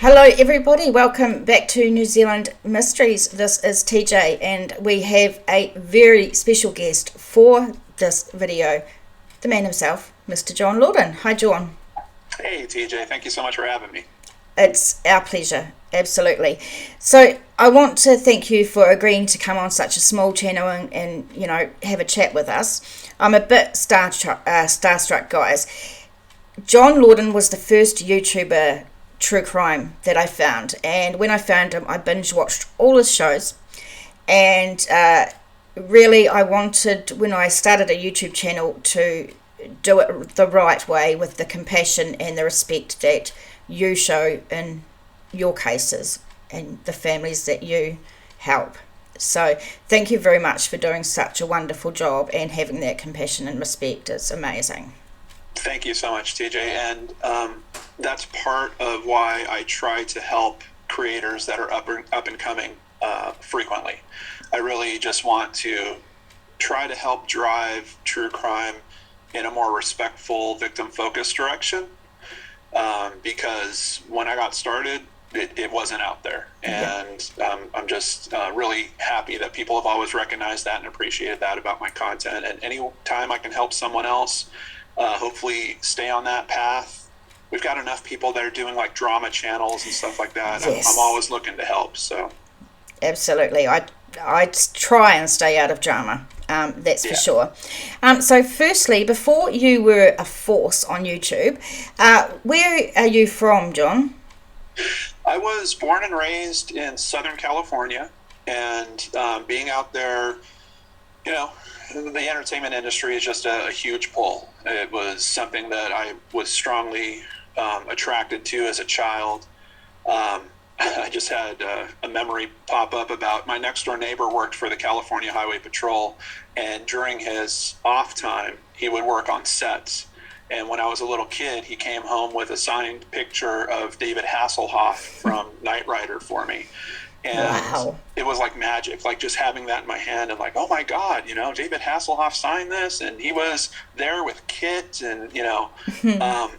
Hello, everybody. Welcome back to New Zealand Mysteries. This is TJ, and we have a very special guest for this video, the man himself, Mr. John Lordan. Hi, John. Hey, TJ, thank you so much for having me. It's our pleasure, absolutely. So, I want to thank you for agreeing to come on such a small channel and have a chat with us. I'm a bit starstruck, guys. John Lordan was the first YouTuber true crime that I found, and when I found him, I binge watched all his shows. And really, I wanted, when I started a YouTube channel, to do it the right way with the compassion and the respect that you show in your cases and the families that you help. So, thank you very much for doing such a wonderful job and having that compassion and respect. It's amazing. Thank you so much, TJ. And that's part of why I try to help creators that are up and coming frequently. I really just want to try to help drive true crime in a more respectful, victim-focused direction. Because when I got started, it wasn't out there. And I'm just really happy that people have always recognized that and appreciated that about my content. And any time I can help someone else, hopefully stay on that path. We've got enough people that are doing like drama channels and stuff like that. Yes. I'm always looking to help. So absolutely, I try and stay out of drama. That's for sure. So firstly, before you were a force on YouTube, where are you from, John? I was born and raised in Southern California, and being out there, you know, the entertainment industry is just a huge pull. It was something that I was strongly attracted to as a child. I just had a memory pop up about my next door neighbor worked for the California Highway Patrol, and during his off time, he would work on sets. And when I was a little kid, he came home with a signed picture of David Hasselhoff from Knight Rider for me. And wow. It was like magic, like just having that in my hand and like, oh my God, David Hasselhoff signed this, and he was there with Kit, and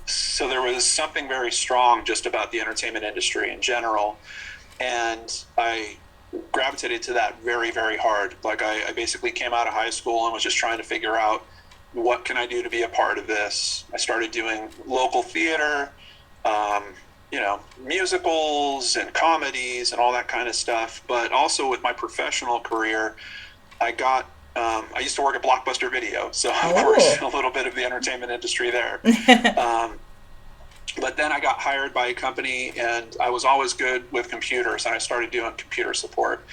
so there was something very strong just about the entertainment industry in general. And I gravitated to that very, very hard. Like I basically came out of high school and was just trying to figure out, what can I do to be a part of this? I started doing local theater, musicals and comedies and all that kind of stuff. But also with my professional career, I used to work at Blockbuster Video, so of course a little bit of the entertainment industry there. But then I got hired by a company, and I was always good with computers, and I started doing computer support.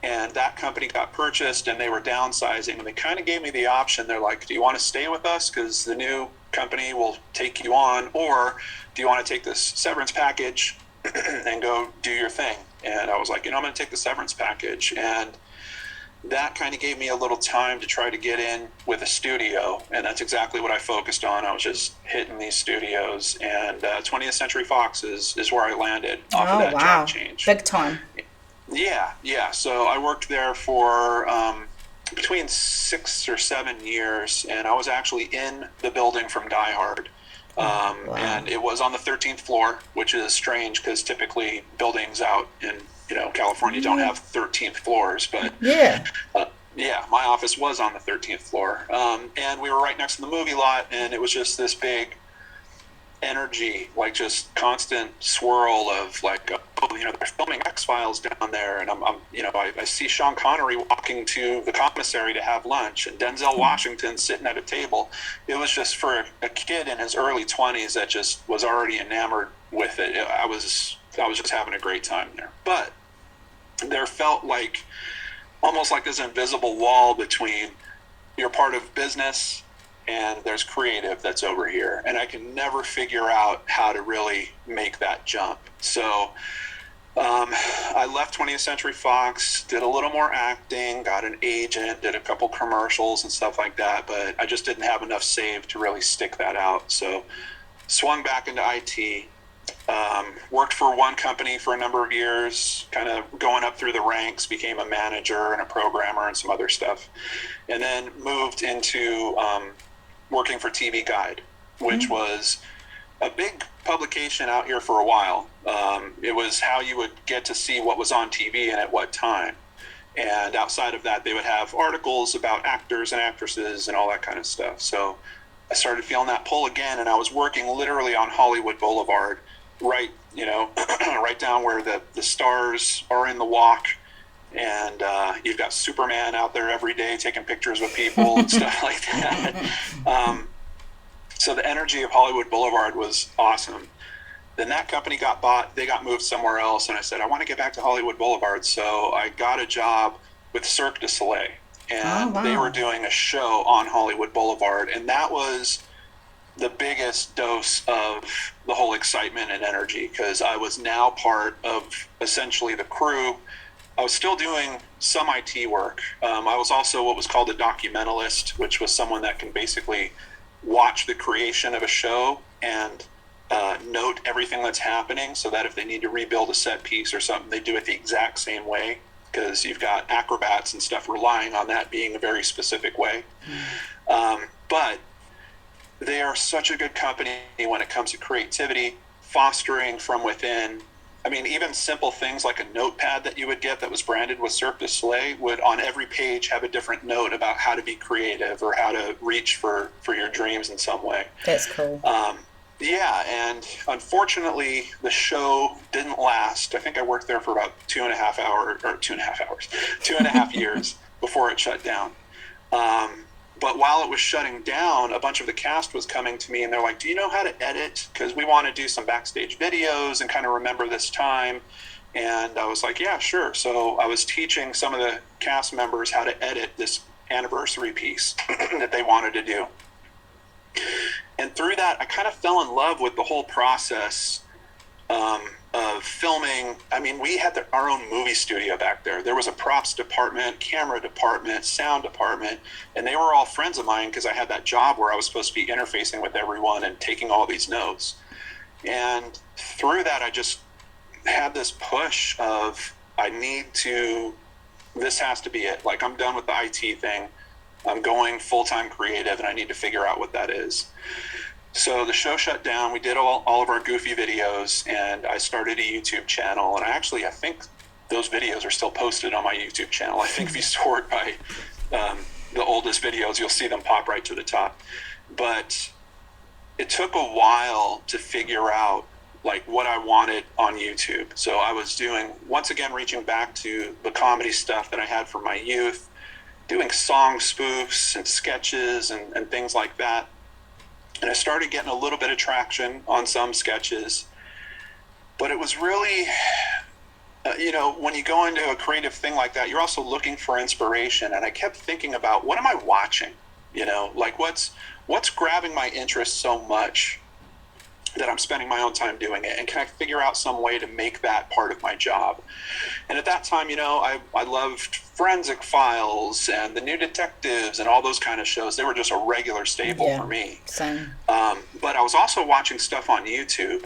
And that company got purchased, and they were downsizing, and they kind of gave me the option. They're like, do you want to stay with us because the new company will take you on, or do you want to take this severance package and go do your thing? And I was like, I'm going to take the severance package. And that kind of gave me a little time to try to get in with a studio, and that's exactly what I focused on. I was just hitting these studios, and 20th Century Fox is where I landed off of that job change. Big time. Yeah. So I worked there for between 6 or 7 years, and I was actually in the building from Die Hard. And it was on the 13th floor, which is strange because typically buildings out in California don't have 13th floors, but my office was on the 13th floor, and we were right next to the movie lot, and it was just this big energy, like just constant swirl of like, they're filming X-Files down there, and I see Sean Connery walking to the commissary to have lunch, and Denzel Washington sitting at a table. It was just, for a kid in his early 20s that just was already enamored with it. I was just having a great time there. But there felt like almost like this invisible wall between you're part of business and there's creative that's over here. And I can never figure out how to really make that jump. So I left 20th Century Fox, did a little more acting, got an agent, did a couple commercials and stuff like that. But I just didn't have enough saved to really stick that out. So swung back into IT. Worked for one company for a number of years, kind of going up through the ranks, became a manager and a programmer and some other stuff, and then moved into working for TV Guide, which was a big publication out here for a while. It was how you would get to see what was on TV and at what time. And outside of that, they would have articles about actors and actresses and all that kind of stuff. So I started feeling that pull again, and I was working literally on Hollywood Boulevard, right, right down where the stars are in the walk. And you've got Superman out there every day taking pictures with people and stuff like that. So the energy of Hollywood Boulevard was awesome. Then that company got bought. They got moved somewhere else. And I said, I want to get back to Hollywood Boulevard. So I got a job with Cirque du Soleil. And they were doing a show on Hollywood Boulevard. And that was the biggest dose of the whole excitement and energy, because I was now part of essentially the crew. I was still doing some IT work. I was also what was called a documentalist, which was someone that can basically watch the creation of a show and note everything that's happening, so that if they need to rebuild a set piece or something, they do it the exact same way, because you've got acrobats and stuff relying on that being a very specific way. But they are such a good company when it comes to creativity, fostering from within. I mean, even simple things like a notepad that you would get that was branded with Cirque du Soleil would on every page have a different note about how to be creative or how to reach for your dreams in some way. That's cool. Yeah, and unfortunately, the show didn't last. I think I worked there for about 2.5 years before it shut down. But while it was shutting down, a bunch of the cast was coming to me and they're like, do you know how to edit? Because we want to do some backstage videos and kind of remember this time. And I was like, yeah, sure. So I was teaching some of the cast members how to edit this anniversary piece that they wanted to do. And through that, I kind of fell in love with the whole process of filming. I mean, we had our own movie studio back there. There was a props department, camera department, sound department, and they were all friends of mine because I had that job where I was supposed to be interfacing with everyone and taking all these notes. And through that, I just had this push of, this has to be it. Like, I'm done with the IT thing. I'm going full-time creative, and I need to figure out what that is. So the show shut down. We did all of our goofy videos, and I started a YouTube channel. And I think those videos are still posted on my YouTube channel. I think if you sort by the oldest videos, you'll see them pop right to the top. But it took a while to figure out like what I wanted on YouTube. So I was once again, reaching back to the comedy stuff that I had from my youth, doing song spoofs and sketches and things like that. And I started getting a little bit of traction on some sketches. But it was really, when you go into a creative thing like that, you're also looking for inspiration. And I kept thinking about, what am I watching? Like what's grabbing my interest so much that I'm spending my own time doing it, and can I figure out some way to make that part of my job? And at that time, I loved Forensic Files and The New Detectives and all those kind of shows. They were just a regular staple for me. Same. But I was also watching stuff on YouTube,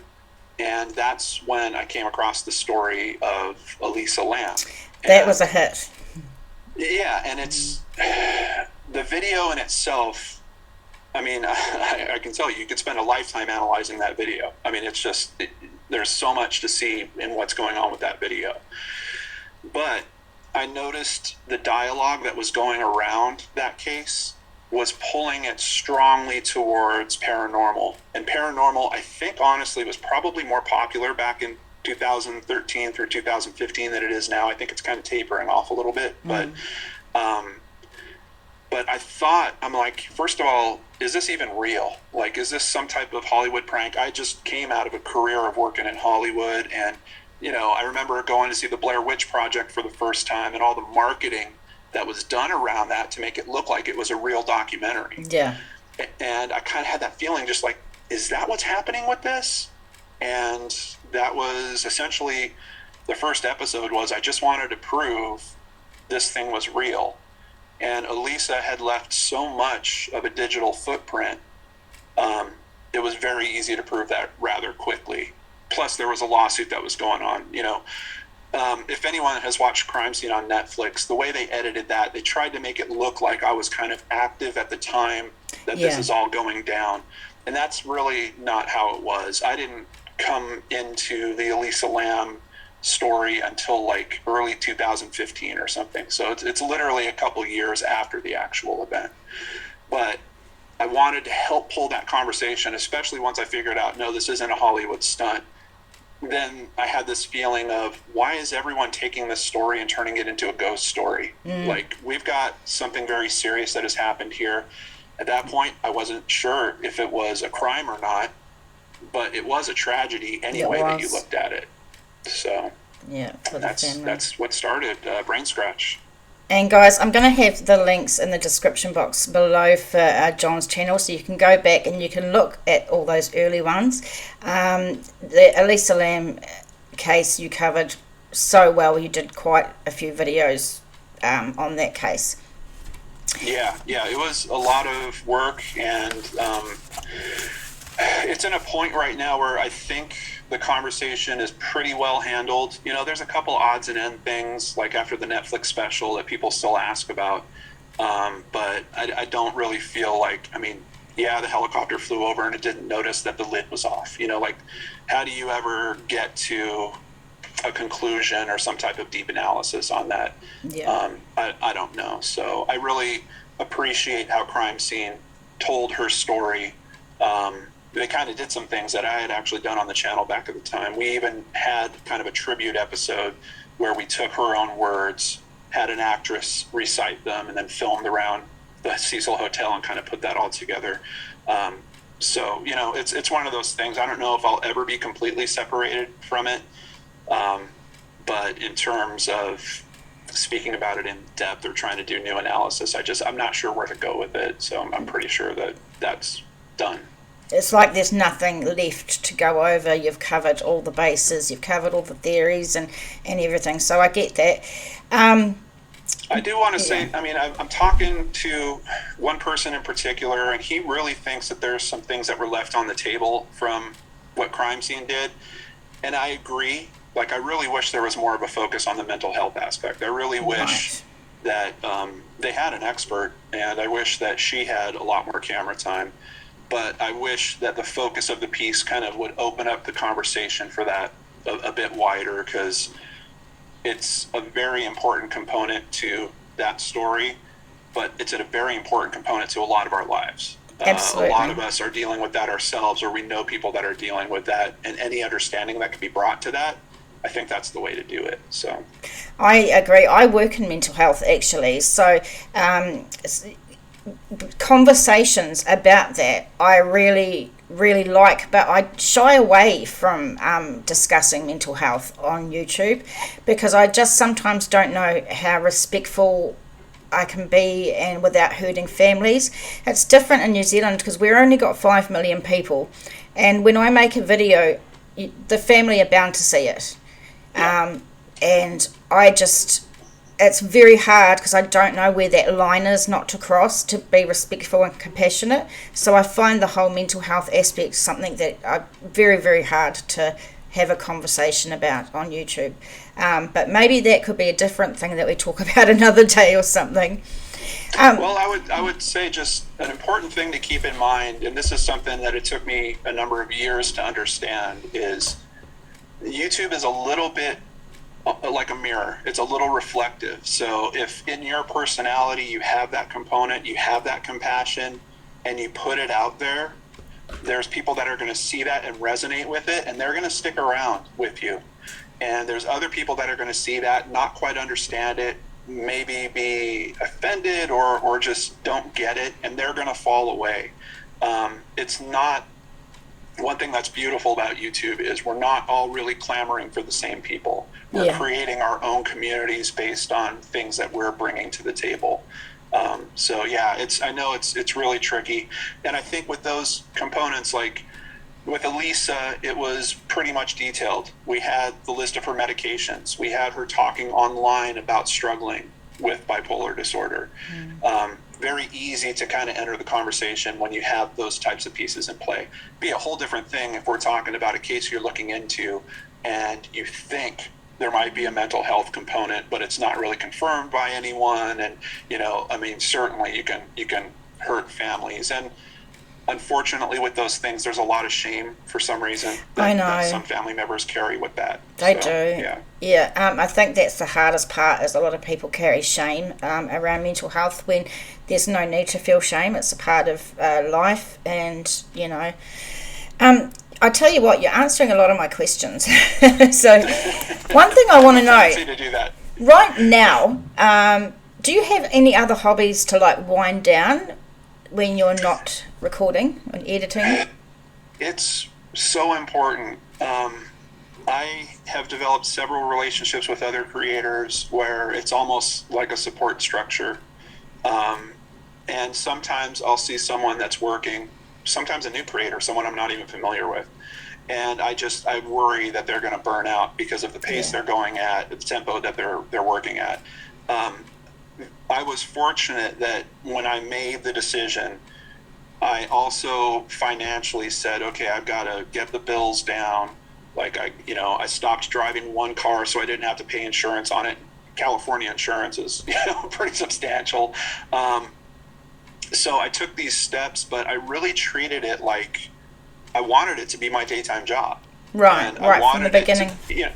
and that's when I came across the story of Elisa Lam. That was a hit. Yeah, and it's the video in itself. I mean, I can tell you could spend a lifetime analyzing that video. I mean, it's just, there's so much to see in what's going on with that video. But I noticed the dialogue that was going around that case was pulling it strongly towards paranormal. And paranormal, I think, honestly, was probably more popular back in 2013 through 2015 than it is now. I think it's kind of tapering off a little bit. But I thought, I'm like, first of all, is this even real? Like, is this some type of Hollywood prank? I just came out of a career of working in Hollywood, and, I remember going to see the Blair Witch Project for the first time, and all the marketing that was done around that to make it look like it was a real documentary. Yeah. And I kind of had that feeling, just like, is that what's happening with this? And that was essentially, the first episode was, I just wanted to prove this thing was real. And Elisa had left so much of a digital footprint, it was very easy to prove that rather quickly. Plus, there was a lawsuit that was going on. If anyone has watched Crime Scene on Netflix, the way they edited that, they tried to make it look like I was kind of active at the time that this is all going down. And that's really not how it was. I didn't come into the Elisa Lam story until like early 2015 or something. So it's literally a couple years after the actual event. But I wanted to help pull that conversation, especially once I figured out, no, this isn't a Hollywood stunt. Then I had this feeling of, why is everyone taking this story and turning it into a ghost story? Like, we've got something very serious that has happened here. At that point, I wasn't sure if it was a crime or not, but it was a tragedy any way that you looked at it. So yeah, that's what started Brain Scratch. And guys, I'm going to have the links in the description box below for John's channel, so you can go back and you can look at all those early ones. The Elisa Lam case you covered so well. You did quite a few videos on that case. Yeah, it was a lot of work, and it's in a point right now where I think the conversation is pretty well handled. You know, there's a couple odds and end things, like after the Netflix special, that people still ask about. But I don't really feel like, I mean, yeah, the helicopter flew over and it didn't notice that the lid was off. You know, like, how do you ever get to a conclusion or some type of deep analysis on that? Yeah. I don't know. So I really appreciate how Crime Scene told her story. They kind of did some things that I had actually done on the channel back at the time. We even had kind of a tribute episode where we took her own words, had an actress recite them, and then filmed around the Cecil Hotel and kind of put that all together. So, you know, it's one of those things. I don't know if I'll ever be completely separated from it. But in terms of speaking about it in depth or trying to do new analysis, I'm not sure where to go with it. So I'm pretty sure that that's done. It's like there's nothing left to go over. You've covered all the bases, you've covered all the theories and everything. So I get that. I do want to say, I mean, I'm talking to one person in particular, and he really thinks that there's some things that were left on the table from what Crime Scene did. And I agree. Like, I really wish there was more of a focus on the mental health aspect. I really wish that they had an expert, and I wish that she had a lot more camera time. But I wish that the focus of the piece kind of would open up the conversation for that a bit wider, because it's a very important component to that story, but it's a very important component to a lot of our lives. Absolutely. A lot of us are dealing with that ourselves, or we know people that are dealing with that, and any understanding that can be brought to that, I think that's the way to do it. So I agree. I work in mental health, actually. So conversations about that I really like, but I shy away from discussing mental health on YouTube, because I just sometimes don't know how respectful I can be and without hurting families. It's different in New Zealand because we've only got 5 million people, and when I make a video, the family are bound to see it. And it's very hard because I don't know where that line is not to cross, to be respectful and compassionate. So I find the whole mental health aspect something that are very, very hard to have a conversation about on YouTube. But maybe that could be a different thing that we talk about another day or something. Well, I would say just an important thing to keep in mind, and this is something that it took me a number of years to understand, is YouTube is a little bit like a mirror. It's a little reflective. So if in your personality you have that component, you have that compassion, and you put it out there, there's people that are going to see that and resonate with it, and they're going to stick around with you. And there's other people that are going to see that, not quite understand it, maybe be offended or just don't get it, and they're going to fall away. It's not, one thing that's beautiful about YouTube is we're not all really clamoring for the same people. We're creating our own communities based on things that we're bringing to the table. So yeah, I know it's really tricky. And I think with those components, like with Elisa, it was pretty much detailed. We had the list of her medications. We had her talking online about struggling with bipolar disorder. Very easy to kind of enter the conversation when you have those types of pieces in play. Be a whole different thing if we're talking about a case you're looking into and you think there might be a mental health component, but it's not really confirmed by anyone. And, you know, I mean, certainly you can hurt families. And unfortunately, with those things, there's a lot of shame for some reason I that know. some family members carry with that. They So, do. yeah. Yeah, I think that's the hardest part is a lot of people carry shame around mental health when there's no need to feel shame. It's a part of life, and, I tell you what, you're answering a lot of my questions. So, one thing I want to know, To do that. right now, do you have any other hobbies to like wind down when you're not recording and editing? It's so important. I have developed several relationships with other creators where it's almost like a support structure. Um, and sometimes I'll see someone that's working, sometimes a new creator, someone I'm not even familiar with. And I worry that they're going to burn out because of the pace Yeah. they're going at, the tempo that they're working at. Um, I was fortunate that when I made the decision, I also financially said, okay, I've got to get the bills down. Like I stopped driving one car so I didn't have to pay insurance on it. California insurance is, pretty substantial. Um, so I took these steps, but I really treated it like I wanted it to be my daytime job. Right, And I right from the wanted it beginning. to,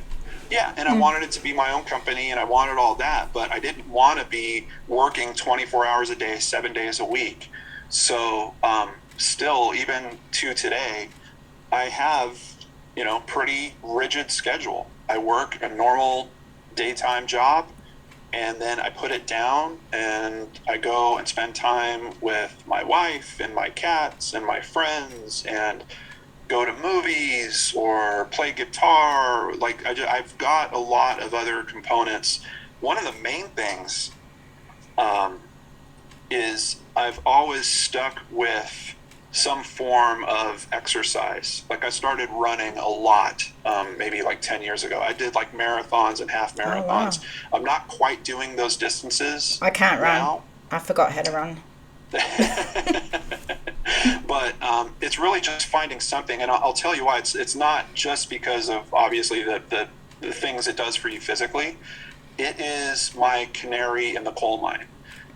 yeah, and I wanted it to be my own company and I wanted all that, but I didn't want to be working 24 hours a day, 7 days a week. So, still, even to today, I have, pretty rigid schedule. I work a normal daytime job and then I put it down and I go and spend time with my wife and my cats and my friends and go to movies or play guitar. Like I've got a lot of other components. One of the main things um, is I've always stuck with some form of exercise. Like I started running a lot, maybe like 10 years ago. I did like marathons and half Oh, wow. marathons. I'm not quite doing those distances I can't run. now. I forgot how to run. But it's really just finding something, and I'll tell you why. It's not just because of obviously the things it does for you physically. It is my canary in the coal mine.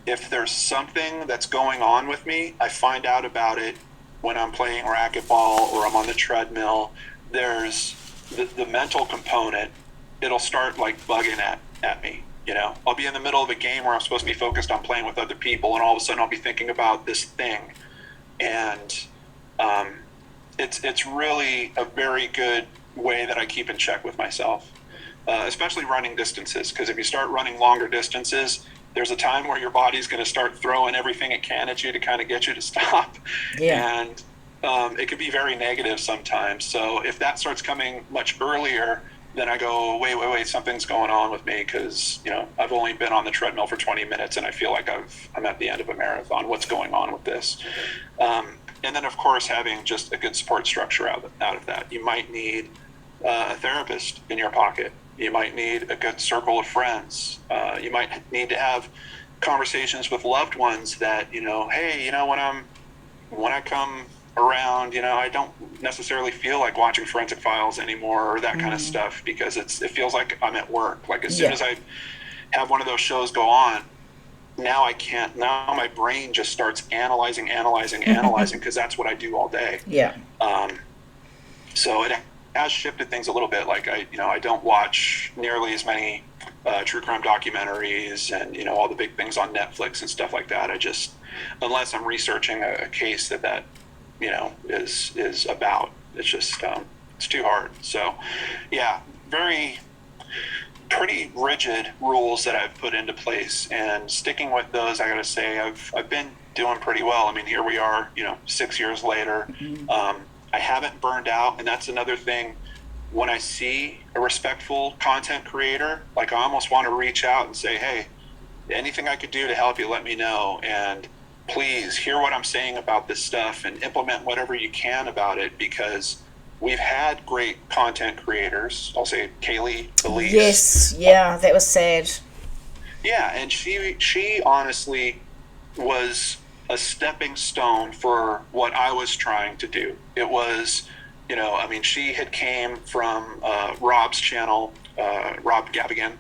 If there's something that's going on with me, I find out about it when I'm playing racquetball or I'm on the treadmill. There's the mental component. It'll start like bugging at me. I'll be in the middle of a game where I'm supposed to be focused on playing with other people, and all of a sudden I'll be thinking about this thing. And it's really a very good way that I keep in check with myself, especially running distances. Because if you start running longer distances, there's a time where your body's going to start throwing everything it can at you to kind of get you to stop. Yeah. And it can be very negative sometimes. So if that starts coming much earlier, then I go, wait, something's going on with me because, I've only been on the treadmill for 20 minutes and I feel like I'm at the end of a marathon. What's going on with this? And then, of course, having just a good support structure out of that. You might need a therapist in your pocket. You might need a good circle of friends. You might need to have conversations with loved ones that, hey, when I come around, I don't necessarily feel like watching Forensic Files anymore or that kind of stuff because it feels like I'm at work. Like as soon as I have one of those shows go on, now I can't. Now my brain just starts analyzing because that's what I do all day. Yeah. So it has shifted things a little bit. Like I don't watch nearly as many true crime documentaries and all the big things on Netflix and stuff like that. I just, unless I'm researching a case that is about, it's just it's too hard. So yeah, pretty rigid rules that I've put into place, and sticking with those, I gotta say I've been doing pretty well. I mean, here we are, 6 years later. I haven't burned out, and that's another thing. When I see a respectful content creator, like I almost want to reach out and say, hey, anything I could do to help you, let me know, and please hear what I'm saying about this stuff and implement whatever you can about it, because we've had great content creators. I'll say Kaylee Elise. Yes, yeah, that was sad. Yeah, and she honestly was a stepping stone for what I was trying to do. It was, she had came from Rob's channel, Rob Gavigan,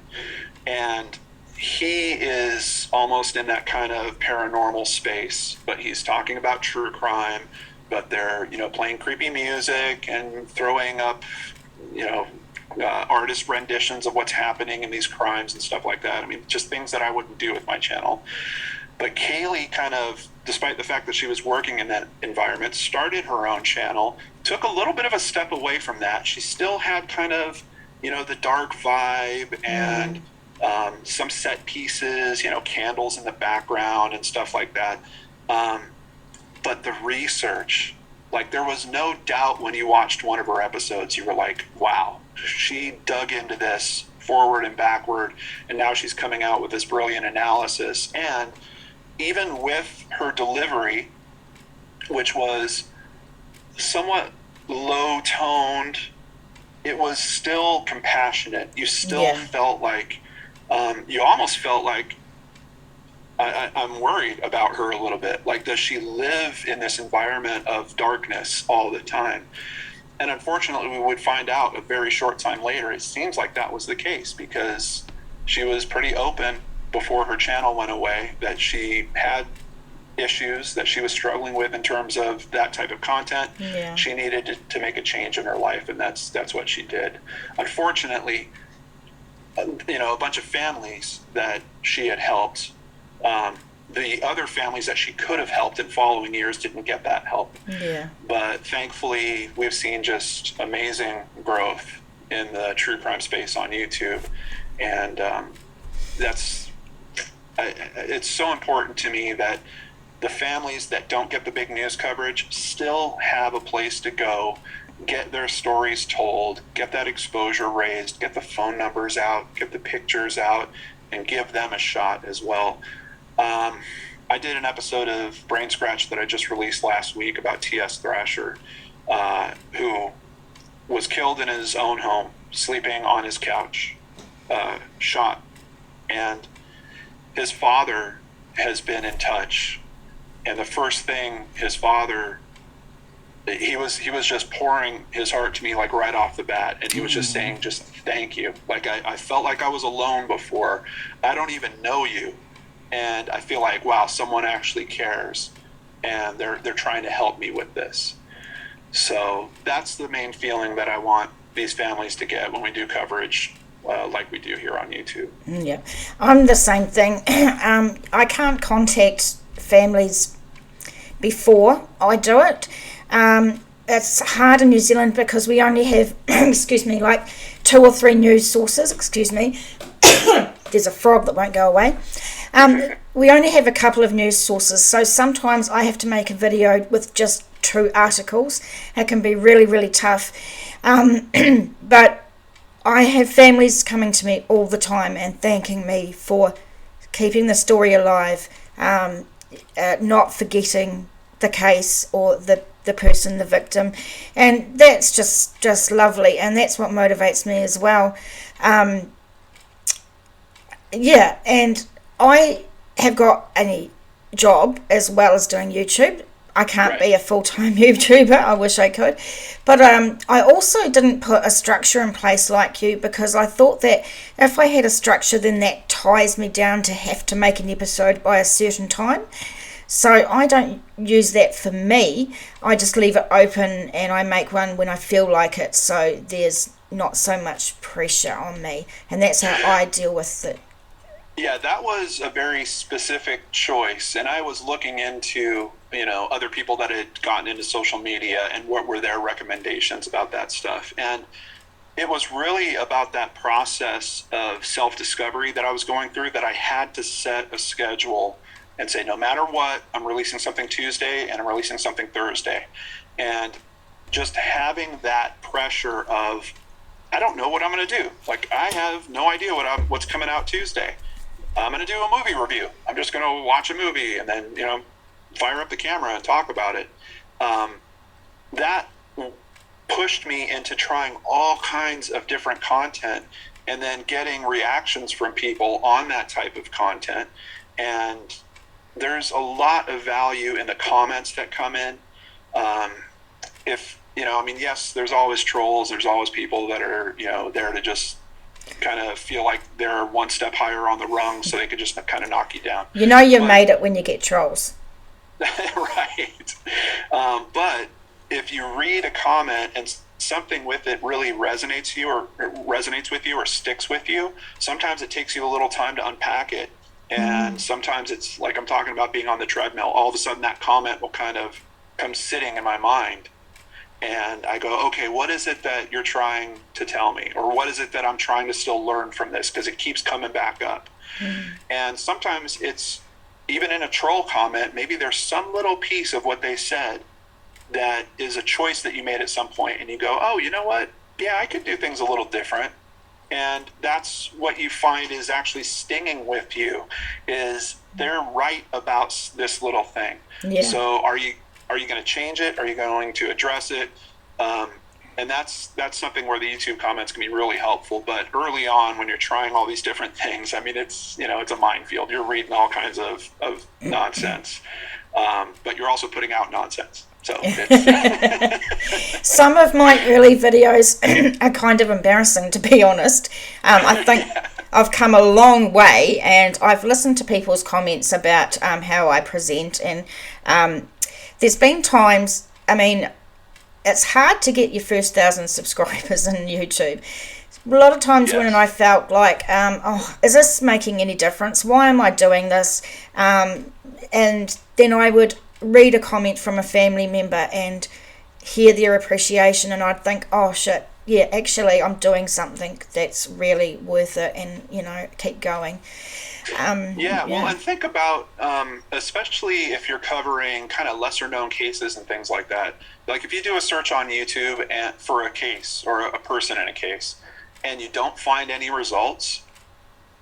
and he is almost in that kind of paranormal space, but he's talking about true crime. but they're, playing creepy music and throwing up, artist renditions of what's happening in these crimes and stuff like that. I mean, just things that I wouldn't do with my channel. But Kaylee kind of, despite the fact that she was working in that environment, started her own channel, took a little bit of a step away from that. She still had kind of, the dark vibe and some set pieces, candles in the background and stuff like that. But the research, like, there was no doubt when you watched one of her episodes, you were like, wow, she dug into this forward and backward, and now she's coming out with this brilliant analysis. And even with her delivery, which was somewhat low toned, it was still compassionate. You still felt like, you almost felt like, I'm worried about her a little bit. Like, does she live in this environment of darkness all the time? And unfortunately, we would find out a very short time later, it seems like that was the case, because she was pretty open before her channel went away that she had issues that she was struggling with in terms of that type of content. Yeah. She needed to make a change in her life, and that's what she did. Unfortunately, a bunch of families that she had helped, the other families that she could have helped in following years didn't get that help. Yeah. But thankfully, we've seen just amazing growth in the true crime space on YouTube, and it's so important to me that the families that don't get the big news coverage still have a place to go, get their stories told, get that exposure raised, get the phone numbers out, get the pictures out, and give them a shot as well. I did an episode of Brain Scratch that I just released last week about T.S. Thrasher, who was killed in his own home, sleeping on his couch, shot. And his father has been in touch. And the first thing his father, he was just pouring his heart to me, like, right off the bat. And he was just saying, just thank you. Like, I felt like I was alone before. I don't even know you. And I feel like, wow, someone actually cares, and they're trying to help me with this. So that's the main feeling that I want these families to get when we do coverage like we do here on YouTube. Yeah, I'm the same thing. I can't contact families before I do it. It's hard in New Zealand because we only have, like 2 or 3 news sources. There's a frog that won't go away. We only have a couple of news sources, so sometimes I have to make a video with just 2 articles. It can be really, really tough. But I have families coming to me all the time and thanking me for keeping the story alive, not forgetting the case or the person, the victim, and that's just lovely, and that's what motivates me as well. And I have got a job as well as doing YouTube. I can't be a full-time YouTuber. I wish I could. But I also didn't put a structure in place like you, because I thought that if I had a structure, then that ties me down to have to make an episode by a certain time. So I don't use that for me. I just leave it open and I make one when I feel like it. So there's not so much pressure on me. And that's how I deal with it. Yeah, that was a very specific choice. And I was looking into, other people that had gotten into social media and what were their recommendations about that stuff. And it was really about that process of self-discovery that I was going through, that I had to set a schedule and say, no matter what, I'm releasing something Tuesday and I'm releasing something Thursday. And just having that pressure of, I don't know what I'm going to do. Like, I have no idea what's coming out Tuesday. I'm going to do a movie review. I'm just going to watch a movie and then, fire up the camera and talk about it. That pushed me into trying all kinds of different content and then getting reactions from people on that type of content. And there's a lot of value in the comments that come in. Yes, there's always trolls. There's always people that are, there to just kind of feel like they're one step higher on the rung so they could just kind of knock you down. You've made it when you get trolls. Right. But if you read a comment and something with it really resonates with you or sticks with you, sometimes it takes you a little time to unpack it. And sometimes it's like I'm talking about being on the treadmill. All of a sudden that comment will kind of come sitting in my mind. And I go, okay, what is it that you're trying to tell me? Or what is it that I'm trying to still learn from this? Because it keeps coming back up. And sometimes it's even in a troll comment, maybe there's some little piece of what they said that is a choice that you made at some point, and you go, oh, you know what? Yeah, I could do things a little different. And that's what you find is actually stinging with you, is they're right about this little thing. Yeah. So are you going to change it? Are you going to address it? And that's something where the YouTube comments can be really helpful. But early on, when you're trying all these different things, I mean, it's a minefield. You're reading all kinds of nonsense, but you're also putting out nonsense. So it's Some of my early videos are kind of embarrassing, to be honest. I think I've come a long way, and I've listened to people's comments about how I present, and there's been times, I mean, it's hard to get your first 1,000 subscribers in YouTube. A lot of times when I felt like, is this making any difference? Why am I doing this? And then I would read a comment from a family member and hear their appreciation, and I'd think, oh shit, yeah, actually I'm doing something that's really worth it, and keep going. Well, and think about, especially if you're covering kind of lesser known cases and things like that. Like if you do a search on YouTube for a case or a person in a case, and you don't find any results,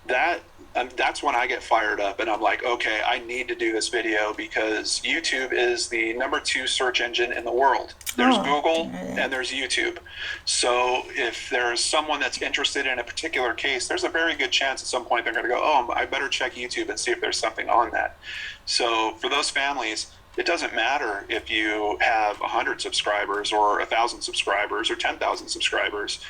that's when I get fired up, and I'm like, okay, I need to do this video, because YouTube is the number 2 search engine in the world. There's Google and there's YouTube. So if there's someone that's interested in a particular case, there's a very good chance at some point they're going to go, oh, I better check YouTube and see if there's something on that. So for those families, it doesn't matter if you have 100 subscribers or 1,000 subscribers or 10,000 subscribers.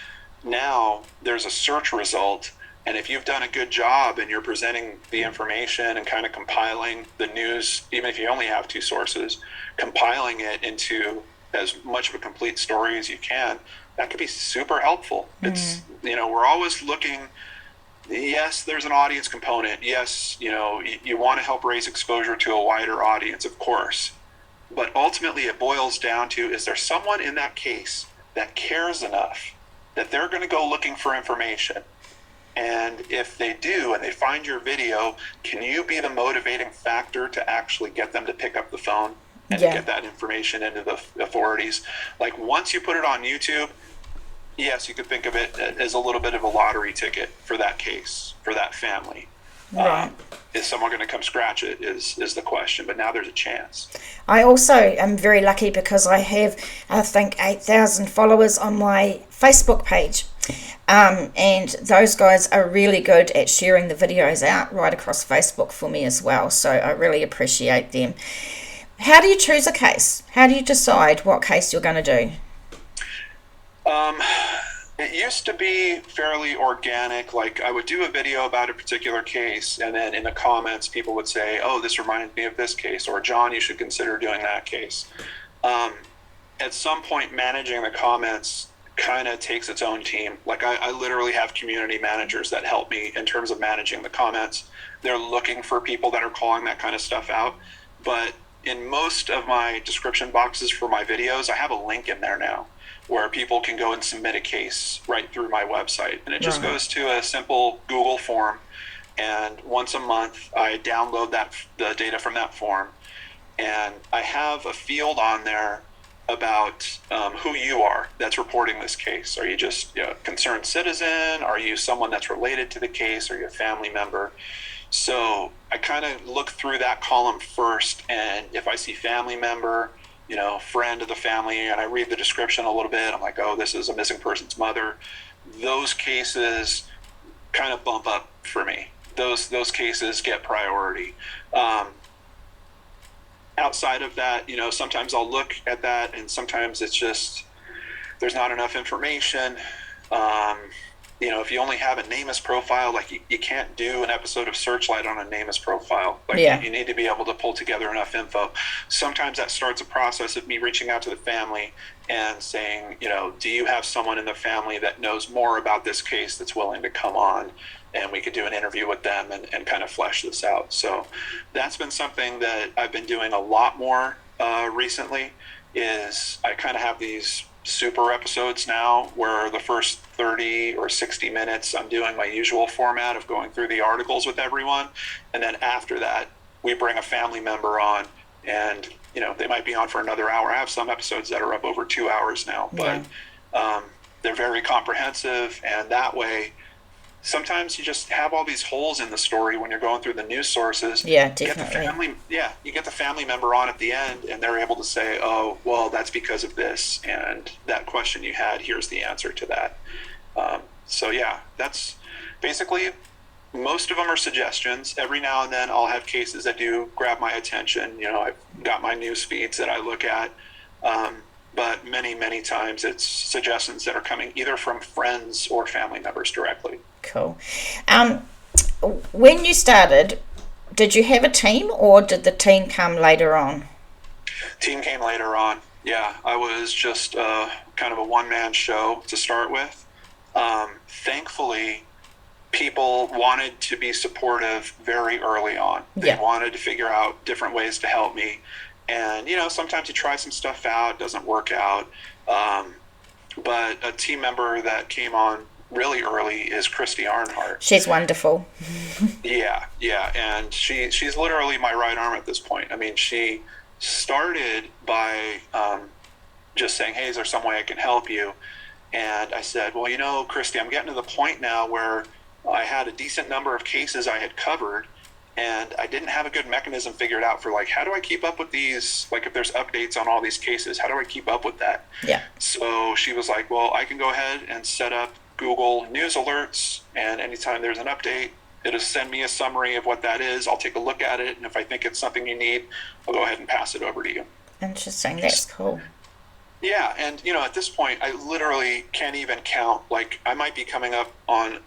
Now there's a search result. And if you've done a good job and you're presenting the information and kind of compiling the news, even if you only have 2 sources, compiling it into as much of a complete story as you can, that could be super helpful. It's, we're always looking, yes, there's an audience component. Yes, you want to help raise exposure to a wider audience, of course. But ultimately it boils down to, is there someone in that case that cares enough that they're going to go looking for information? And if they do, and they find your video, can you be the motivating factor to actually get them to pick up the phone and to get that information into the authorities? Like once you put it on YouTube, yes, you could think of it as a little bit of a lottery ticket for that case, for that family. Right. Is someone going to come scratch it is the question, but now there's a chance. I also am very lucky because I have, I think, 8,000 followers on my Facebook page. And those guys are really good at sharing the videos out right across Facebook for me as well. So I really appreciate them. How do you choose a case? How do you decide what case you're going to do? It used to be fairly organic. Like I would do a video about a particular case, and then in the comments people would say, oh, this reminds me of this case, or John, you should consider doing that case. At some point, managing the comments kind of takes its own team. Like I literally have community managers that help me in terms of managing the comments. They're looking for people that are calling that kind of stuff out. But in most of my description boxes for my videos, I have a link in there now where people can go and submit a case right through my website. And it just goes to a simple Google form. And once a month, I download the data from that form. And I have a field on there about who you are that's reporting this case. Are you just a concerned citizen? Are you someone that's related to the case? Are you a family member? So I kind of look through that column first, and if I see family member, friend of the family, and I read the description a little bit, I'm like, oh, this is a missing person's mother. Those cases kind of bump up for me. Those cases get priority. Outside of that, sometimes I'll look at that, and sometimes it's just there's not enough information. if you only have a name as profile, like you can't do an episode of Searchlight on a name as profile. Like Yeah. you need to be able to pull together enough info. Sometimes that starts a process of me reaching out to the family and saying, do you have someone in the family that knows more about this case that's willing to come on, and we could do an interview with them and kind of flesh this out. So that's been something that I've been doing a lot more recently. Is I kind of have these super episodes now where the first 30 or 60 minutes I'm doing my usual format of going through the articles with everyone, and then after that we bring a family member on, and they might be on for another hour. I have some episodes that are up over 2 hours now, but they're very comprehensive, and that way sometimes you just have all these holes in the story when you're going through the news sources. Yeah, definitely. You get the family member on at the end, and they're able to say, oh, well, that's because of this, and that question you had, here's the answer to that. So yeah, that's basically, most of them are suggestions. Every now and then I'll have cases that do grab my attention. I've got my news feeds that I look at. But many times it's suggestions that are coming either from friends or family members directly. Cool. When you started, did you have a team, or did the team come later on? Team came later on. Yeah, I was just kind of a one-man show to start with. Thankfully, people wanted to be supportive very early on. They wanted to figure out different ways to help me. And, sometimes you try some stuff out, it doesn't work out. But a team member that came on really early is Christy Arnhart. She's wonderful. Yeah. And she's literally my right arm at this point. I mean, she started by just saying, hey, is there some way I can help you? And I said, well, Christy, I'm getting to the point now where I had a decent number of cases I had covered, and I didn't have a good mechanism figured out for, how do I keep up with these? Like, if there's updates on all these cases, how do I keep up with that? Yeah. So she was like, well, I can go ahead and set up Google News alerts, and anytime there's an update, it'll send me a summary of what that is. I'll take a look at it, and if I think it's something you need, I'll go ahead and pass it over to you. Interesting. That's cool. Yeah, and, at this point, I literally can't even count. Like, I might be coming up on,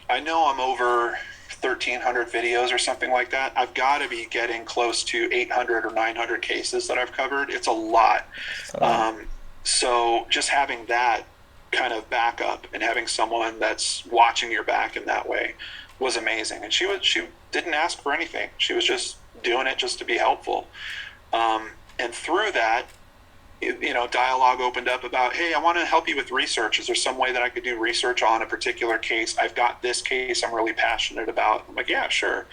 I know I'm over 1,300 videos or something like that. I've got to be getting close to 800 or 900 cases that I've covered. It's a lot. So just having that kind of backup and having someone that's watching your back in that way was amazing. And she didn't ask for anything. She was just doing it just to be helpful. And through that, dialogue opened up about, hey, I want to help you with research. Is there some way that I could do research on a particular case? I've got this case I'm really passionate about. I'm like, yeah, sure.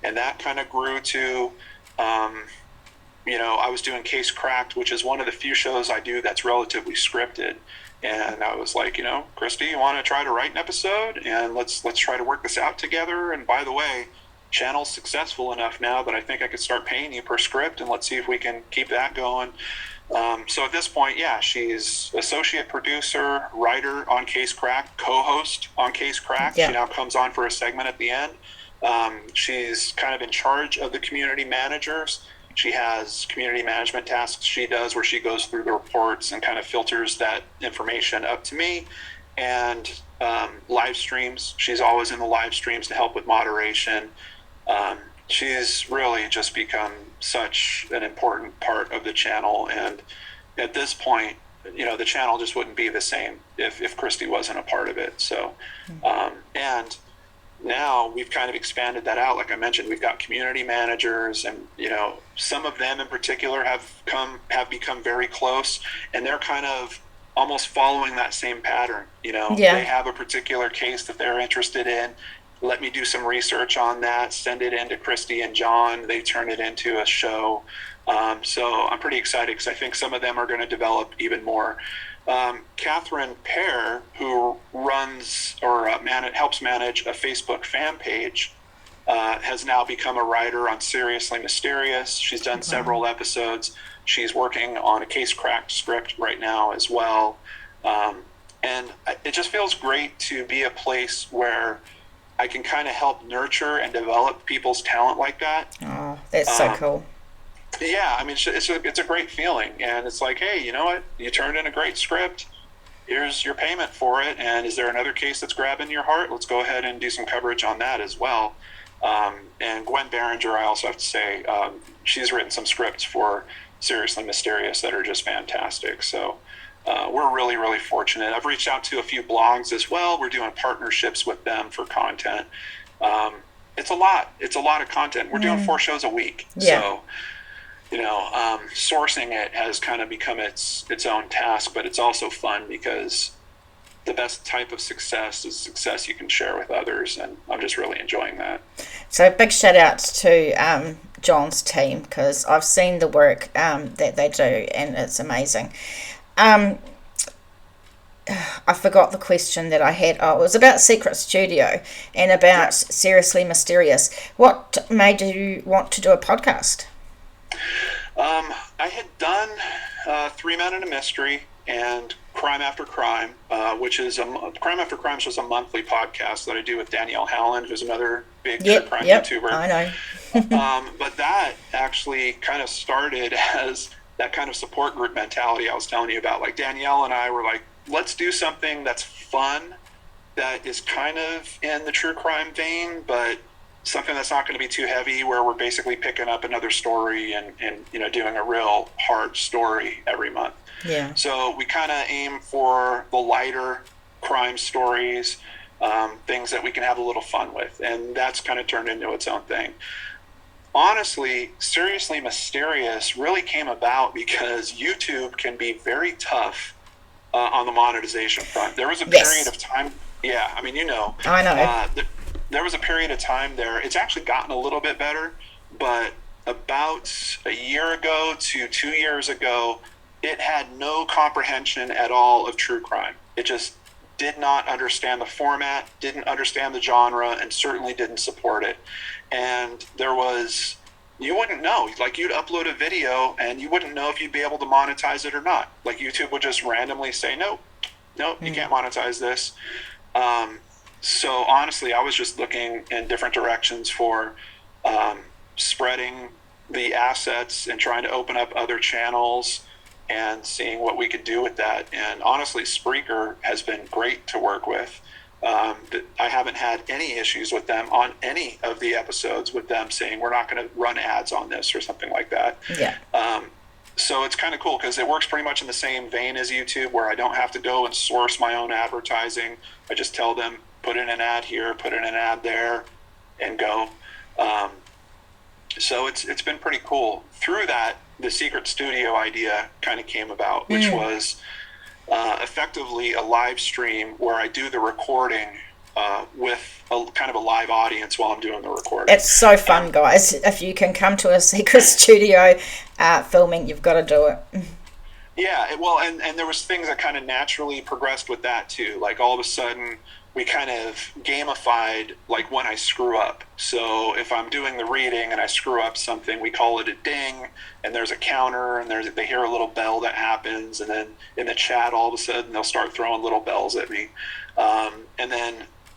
And that kind of grew to, I was doing Case Cracked, which is one of the few shows I do that's relatively scripted. And I was like, Christy, you want to try to write an episode? And let's try to work this out together. And by the way, channel's successful enough now that I think I could start paying you per script, and let's see if we can keep that going. So at this point, she's associate producer, writer on Case Cracked, co-host on Case Cracked. Yeah. She now comes on for a segment at the end. She's kind of in charge of the community managers. She has community management tasks she does where she goes through the reports and kind of filters that information up to me. And live streams. She's always in the live streams to help with moderation. She's really just become such an important part of the channel, and at this point, the channel just wouldn't be the same if Christy wasn't a part of it. So, and now we've kind of expanded that out. Like I mentioned, we've got community managers, and some of them in particular have become very close, and they're kind of almost following that same pattern. They have a particular case that they're interested in. Let me do some research on that, send it in to Christy and John. They turn it into a show. So I'm pretty excited because I think some of them are going to develop even more. Catherine Pear, who runs or helps manage a Facebook fan page, has now become a writer on Seriously Mysterious. She's done several episodes. She's working on a Case Cracked script right now as well. And it just feels great to be a place where I can kind of help nurture and develop people's talent like that. Oh, that's so cool. Yeah, I mean, it's a great feeling. And it's like, hey, you know what? You turned in a great script. here's your payment for it. And is there another case that's grabbing your heart? Let's go ahead and do some coverage on that as well. And Gwen Behringer, I also have to say, she's written some scripts for Seriously Mysterious that are just fantastic. So we're really, really fortunate. I've reached out to a few blogs as well. We're doing partnerships with them for content. It's a lot. It's a lot of content. We're doing 4 shows a week. Yeah. So, sourcing it has kind of become its own task, but it's also fun because the best type of success is success you can share with others, and I'm just really enjoying that. So big shout out to John's team, because I've seen the work that they do, and it's amazing. I forgot the question that I had. Oh, it was about Secret Studio and about Seriously Mysterious. What made you want to do a podcast? I had done 3 Men and a Mystery and Crime After Crime, which is Crime After Crime is just a monthly podcast that I do with Danielle Hallen, who's another big true crime YouTuber. I know. But that actually kind of started as that kind of support group mentality I was telling you about. Like, Danielle and I were like, let's do something that's fun, that is kind of in the true crime vein, but something that's not going to be too heavy, where we're basically picking up another story and doing a real hard story every month. Yeah. So we kind of aim for the lighter crime stories, things that we can have a little fun with, and that's kind of turned into its own thing. Honestly, Seriously Mysterious really came about because YouTube can be very tough on the monetization front. There was a period of time. Yeah, I mean, I know. There was a period of time there. It's actually gotten a little bit better, but about a year ago to 2 years ago, it had no comprehension at all of true crime. It just did not understand the format, didn't understand the genre, and certainly didn't support it. And you wouldn't know. Like, you'd upload a video and you wouldn't know if you'd be able to monetize it or not. Like, YouTube would just randomly say, nope, you can't monetize this. So honestly, I was just looking in different directions for spreading the assets and trying to open up other channels and seeing what we could do with that. And honestly, Spreaker has been great to work with. I haven't had any issues with them on any of the episodes with them saying we're not going to run ads on this or something like that. Yeah. So it's kind of cool because it works pretty much in the same vein as YouTube, where I don't have to go and source my own advertising. I just tell them, put in an ad here, put in an ad there, and go. So it's been pretty cool. Through that, the Secret Studio idea kind of came about, which was effectively a live stream where I do the recording with a kind of a live audience while I'm doing the recording. It's so fun, guys. If you can come to a Secret Studio filming, you've got to do it. Yeah, well, and there was things that kind of naturally progressed with that too. Like, all of a sudden, we kind of gamified, like, when I screw up. So if I'm doing the reading and I screw up something, we call it a ding, and there's a counter, and they hear a little bell that happens, and then in the chat, all of a sudden, they'll start throwing little bells at me. And then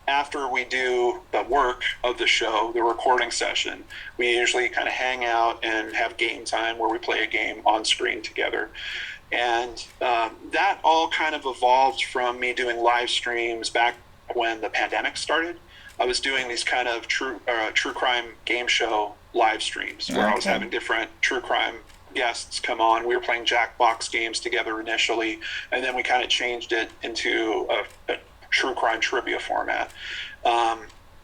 after we do the work of the show, the recording session, we usually kind of hang out and have game time where we play a game on screen together. And that all kind of evolved from me doing live streams back when the pandemic started. I was doing these kind of true crime game show live streams where I was having different true crime guests come on. We were playing Jackbox games together initially, and then we kind of changed it into a true crime trivia format.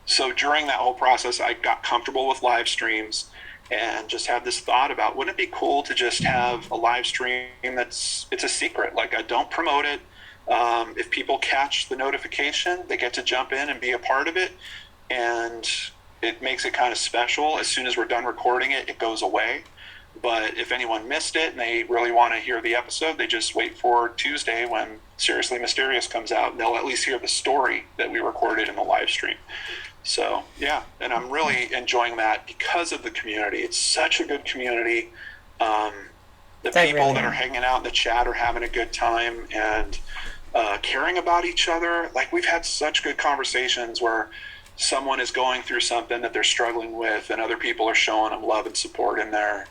So during that whole process, I got comfortable with live streams and just had this thought about, wouldn't it be cool to just have a live stream it's a secret? Like, I don't promote it. If people catch the notification, they get to jump in and be a part of it, and it makes it kind of special. As soon as we're done recording it, it goes away. But if anyone missed it and they really want to hear the episode, they just wait for Tuesday when Seriously Mysterious comes out, and they'll at least hear the story that we recorded in the live stream. So, yeah, and I'm really enjoying that because of the community. It's such a good community. The people that are hanging out in the chat are having a good time and caring about each other. Like, we've had such good conversations where someone is going through something that they're struggling with, and other people are showing them love and support in there.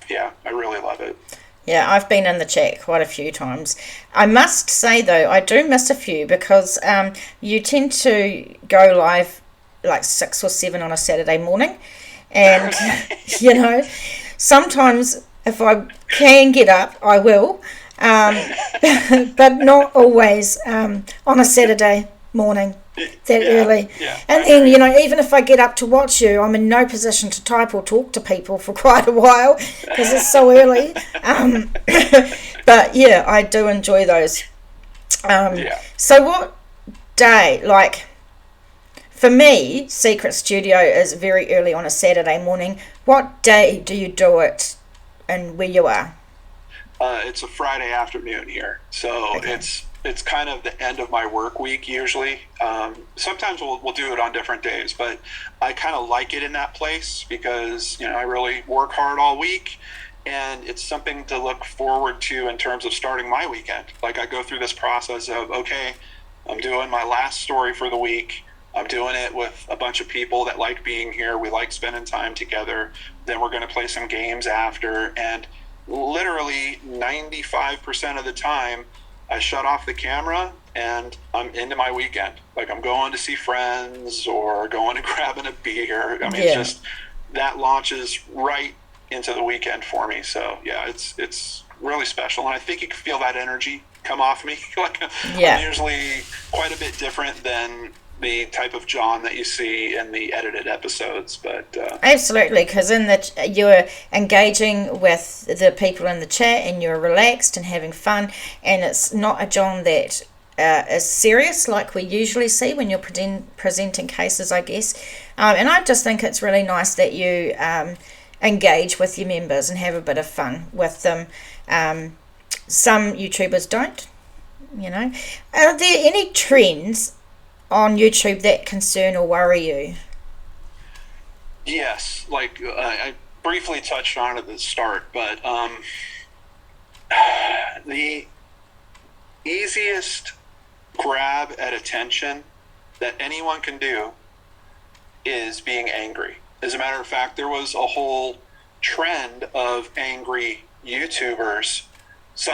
Yeah, I really love it. Yeah, I've been in the chat quite a few times. I must say, though, I do miss a few because you tend to go live like 6 or 7 on a Saturday morning. And, you know, sometimes if I can get up, I will, um, but not always on a Saturday morning that early. Yeah, And then, you know, even if I get up to watch you, I'm in no position to type or talk to people for quite a while because it's so early. But yeah, I do enjoy those. So what day, like for me, Secret Studio is very early on a Saturday morning. What day do you do it and where you are? It's a Friday afternoon here, so Okay. it's kind of the end of my work week usually. Sometimes we'll do it on different days, but I kind of like it in that place because I really work hard all week, and it's something to look forward to in terms of starting my weekend. Like I go through this process of okay, I'm doing my last story for the week. I'm doing it with a bunch of people that like being here. We like spending time together. Then we're going to play some games after, and literally 95% of the time I shut off the camera and I'm into my weekend. Like I'm going to see friends or going and grabbing a beer. I mean, Yeah. just that launches right into the weekend for me. So yeah, it's really special, and I think you can feel that energy come off me. Like Yeah. I'm usually quite a bit different than the type of John that you see in the edited episodes, but Absolutely, because in the you're engaging with the people in the chat and you're relaxed and having fun, and it's not a John that is serious like we usually see when you're presenting cases, I guess. And I just think it's really nice that you engage with your members and have a bit of fun with them. Some YouTubers don't, you know. Are there any trends on YouTube that concern or worry you? yes, like I briefly touched on it at the start, but the easiest grab at attention that anyone can do is being angry. As a matter of fact, there was a whole trend of angry YouTubers.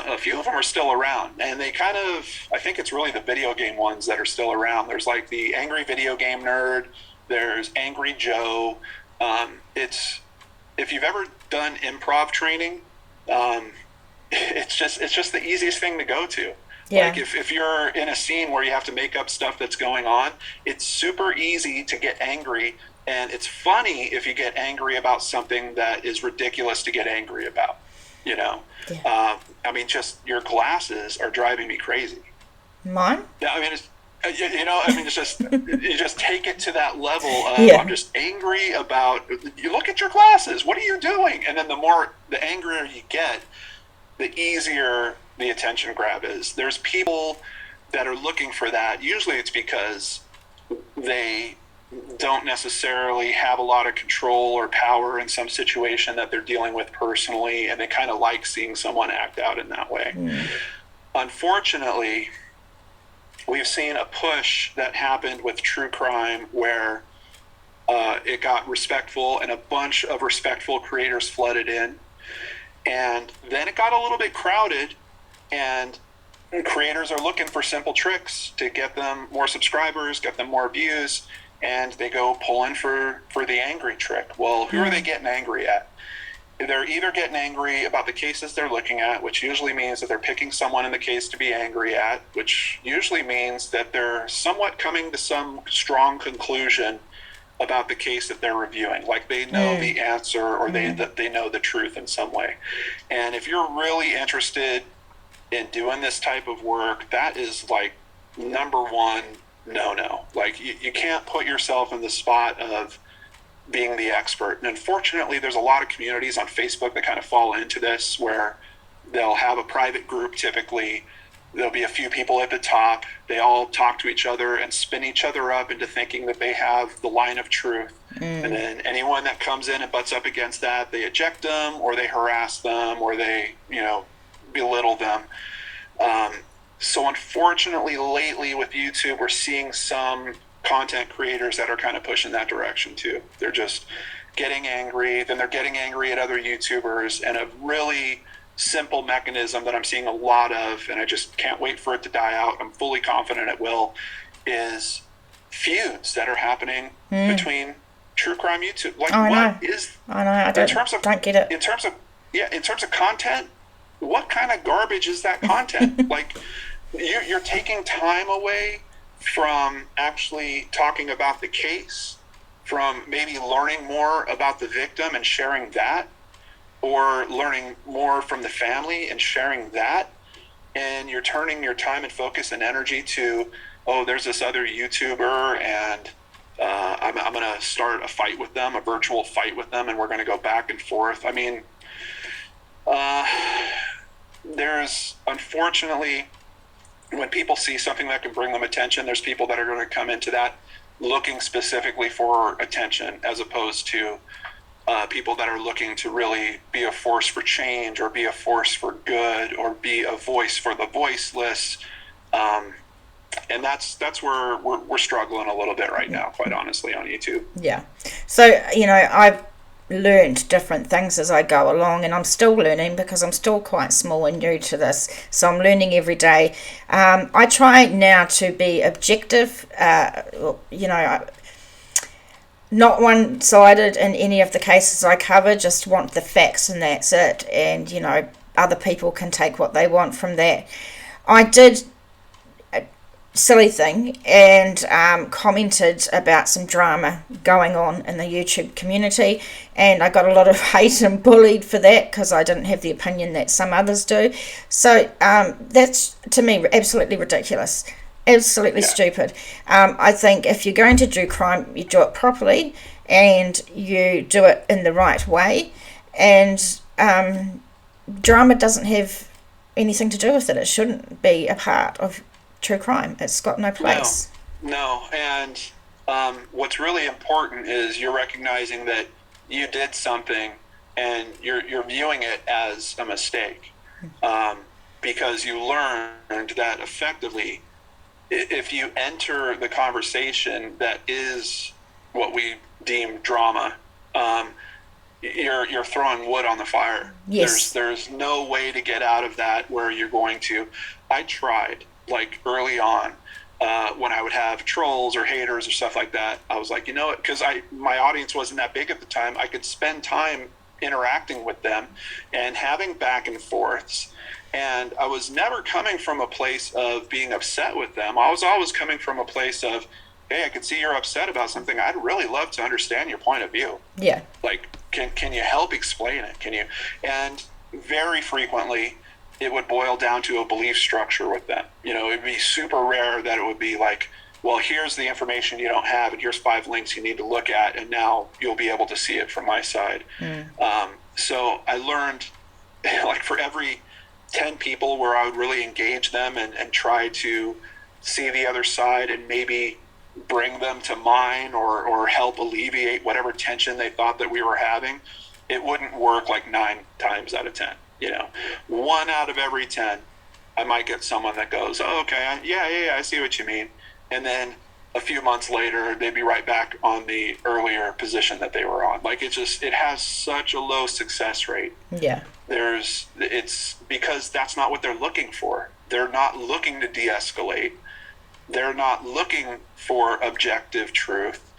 A few of them are still around, and they kind of, I think it's really the video game ones that are still around. There's like the angry video game nerd, there's Angry Joe. It's, if you've ever done improv training, um, it's just the easiest thing to go to. Yeah. Like if you're in a scene where you have to make up stuff that's going on, it's super easy to get angry, and it's funny if you get angry about something that is ridiculous to get angry about. You know, Yeah. I mean, just your glasses are driving me crazy. Mine? Yeah, I mean, I mean, it's just you just take it to that level of Yeah. I'm just angry about. You look at your glasses. What are you doing? And then the angrier you get, the easier the attention grab is. There's people that are looking for that. Usually, it's because they don't necessarily have a lot of control or power in some situation that they're dealing with personally, and they kind of like seeing someone act out in that way. Unfortunately, we've seen a push that happened with true crime where it got respectful and a bunch of respectful creators flooded in, and then it got a little bit crowded, and creators are looking for simple tricks to get them more subscribers, get them more views, and they go pulling for the angry trick. Well, who are they getting angry at? They're either getting angry about the cases they're looking at, which usually means that they're picking someone in the case to be angry at, which usually means that they're somewhat coming to some strong conclusion about the case that they're reviewing. Like they know the answer, or they know the truth in some way. And if you're really interested in doing this type of work, that is like number one no. Like you can't put yourself in the spot of being the expert. And unfortunately, there's a lot of communities on Facebook that kind of fall into this, where they'll have a private group. Typically there'll be a few people at the top. They all talk to each other and spin each other up into thinking that they have the line of truth. And then anyone that comes in and butts up against that, they eject them, or they harass them, or they belittle them. So unfortunately, lately with YouTube, we're seeing some content creators that are kind of pushing that direction too. They're just getting angry, then they're getting angry at other YouTubers, and have really simple mechanism that I'm seeing a lot of, and I just can't wait for it to die out. I'm fully confident it will, is feuds that are happening between true crime YouTube. Like, I know. I don't get it. In terms of content, what kind of garbage is that content? Like, you're taking time away from actually talking about the case, from maybe learning more about the victim and sharing that, or learning more from the family and sharing that, and you're turning your time and focus and energy to, oh, there's this other YouTuber, and I'm going to start a fight with them, a virtual fight with them, and we're going to go back and forth. I mean, there's, unfortunately, when people see something that can bring them attention, there's people that are going to come into that looking specifically for attention, as opposed to people that are looking to really be a force for change, or be a force for good, or be a voice for the voiceless. And that's where we're struggling a little bit right now, quite honestly, on YouTube. Yeah. So, I've learned different things as I go along, and I'm still learning because I'm still quite small and new to this. So I'm learning every day. I try now to be objective, not one-sided in any of the cases I cover, just want the facts and that's it. And, other people can take what they want from that. I did a silly thing and commented about some drama going on in the YouTube community, and I got a lot of hate and bullied for that because I didn't have the opinion that some others do. So that's, to me, absolutely ridiculous. Absolutely stupid. I think if you're going to do crime, you do it properly and you do it in the right way. And drama doesn't have anything to do with it. It shouldn't be a part of true crime. It's got no place. No. And what's really important is you're recognizing that you did something and you're viewing it as a mistake, because you learned that effectively, if you enter the conversation that is what we deem drama, you're throwing wood on the fire. Yes. There's no way to get out of that where you're going to. I tried, like, early on, when I would have trolls or haters or stuff like that. I was like, you know what? Because my audience wasn't that big at the time. I could spend time interacting with them and having back and forths. And I was never coming from a place of being upset with them. I was always coming from a place of, hey, I can see you're upset about something. I'd really love to understand your point of view. Yeah. Like, can you help explain it? Can you? And very frequently, it would boil down to a belief structure with them. It'd be super rare that it would be like, well, here's the information you don't have, and here's 5 links you need to look at, and now you'll be able to see it from my side. So I learned, like, for every 10 people where I would really engage them and try to see the other side and maybe bring them to mine or help alleviate whatever tension they thought that we were having, it wouldn't work like 9 times out of 10. 1 out of every 10, I might get someone that goes, oh, okay, I see what you mean. And then a few months later, they'd be right back on the earlier position that they were on. Like, it has such a low success rate. Yeah. It's because that's not what they're looking for. They're not looking to de-escalate. They're not looking for objective truth.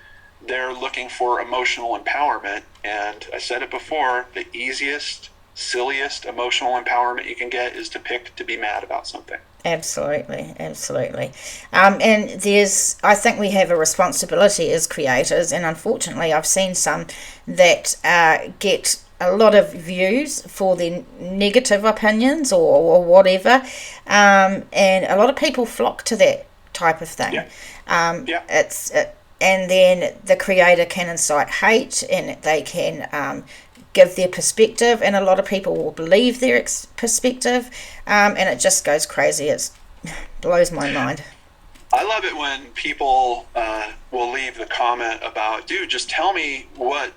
They're looking for emotional empowerment. And I said it before, the easiest, silliest emotional empowerment you can get is to pick to be mad about something. Absolutely. And I think we have a responsibility as creators, and unfortunately I've seen some that get a lot of views for their negative opinions or whatever, and a lot of people flock to that type of thing. And then the creator can incite hate, and they can give their perspective, and a lot of people will believe their perspective, and it just goes crazy. It blows my mind. I love it when people will leave the comment about, dude, just tell me what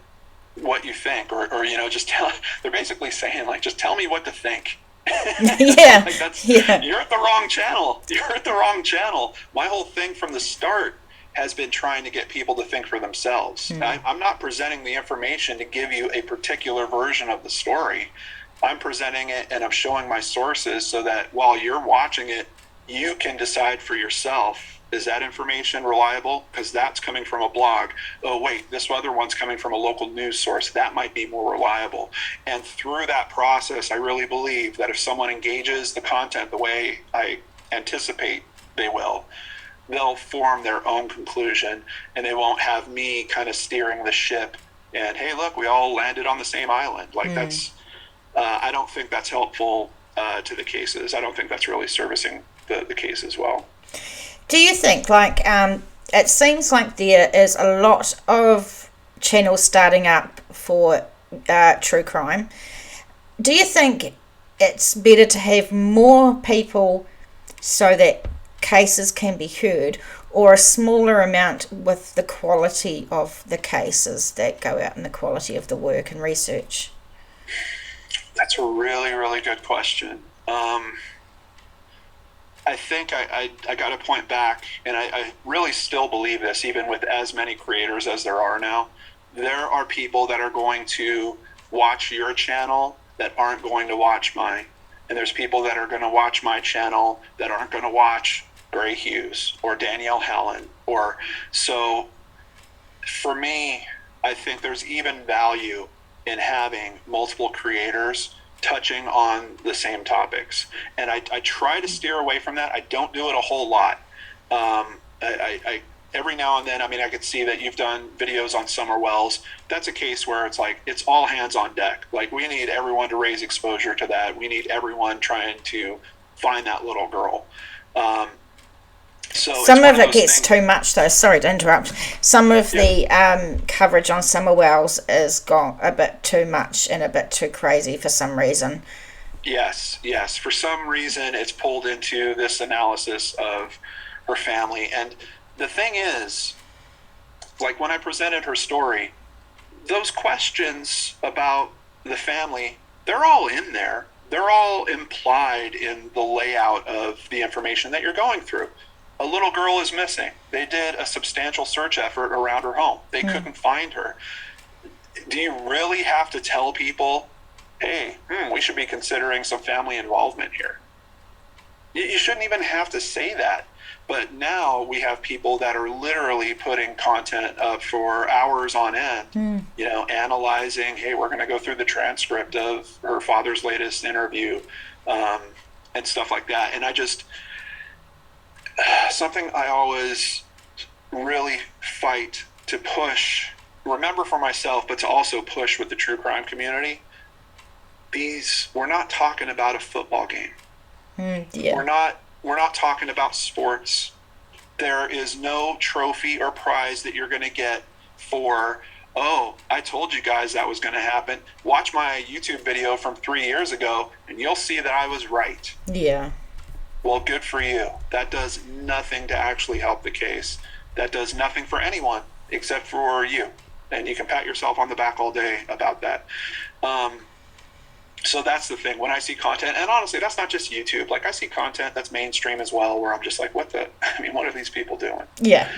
you think, or just tell. They're basically saying, like, just tell me what to think. Yeah. You're at the wrong channel. My whole thing from the start has been trying to get people to think for themselves. I'm not presenting the information to give you a particular version of the story. I'm presenting it and I'm showing my sources so that while you're watching it, you can decide for yourself, is that information reliable? Because that's coming from a blog. Oh, wait, this other one's coming from a local news source. That might be more reliable. And through that process, I really believe that if someone engages the content the way I anticipate they will, they'll form their own conclusion, and they won't have me kind of steering the ship and, hey, look, we all landed on the same island. Like that's, I don't think that's helpful to the cases. I don't think that's really servicing the case as well. Do you think, like, it seems like there is a lot of channels starting up for true crime. Do you think it's better to have more people so that cases can be heard, or a smaller amount with the quality of the cases that go out and the quality of the work and research? That's a really, really good question. I think I got to point back, and I really still believe this, even with as many creators as there are now. There are people that are going to watch your channel that aren't going to watch mine. And there's people that are going to watch my channel that aren't going to watch Gray Hughes or Danielle Hallen. So for me, I think there's even value in having multiple creators touching on the same topics. And I try to steer away from that. I don't do it a whole lot. I every now and then, I mean, I could see that you've done videos on Summer Wells. That's a case where it's like, it's all hands on deck. Like, we need everyone to raise exposure to that. We need everyone trying to find that little girl. So some of it gets too much, though. Sorry to interrupt. Some of the coverage on Summer Wells is gone a bit too much and a bit too crazy for some reason. Yes. For some reason, it's pulled into this analysis of her family. And the thing is, like, when I presented her story, those questions about the family, they're all in there. They're all implied in the layout of the information that you're going through. A little girl is missing. They did a substantial search effort around her home. They couldn't find her. Do you really have to tell people, hey, we should be considering some family involvement here? You shouldn't even have to say that. But now we have people that are literally putting content up for hours on end, analyzing, hey, we're going to go through the transcript of her father's latest interview, and stuff like that. And I just, something I always really fight to push, remember for myself, but to also push with the true crime community. We're not talking about a football game. We're not talking about sports. There is no trophy or prize that you're going to get for, oh, I told you guys that was going to happen. Watch my YouTube video from 3 years ago, and you'll see that I was right. Yeah. Well, good for you. That does nothing to actually help the case. That does nothing for anyone except for you. And you can pat yourself on the back all day about that. So that's the thing. When I see content, and honestly, that's not just YouTube. Like, I see content that's mainstream as well, where I'm just like, what are these people doing? Yeah.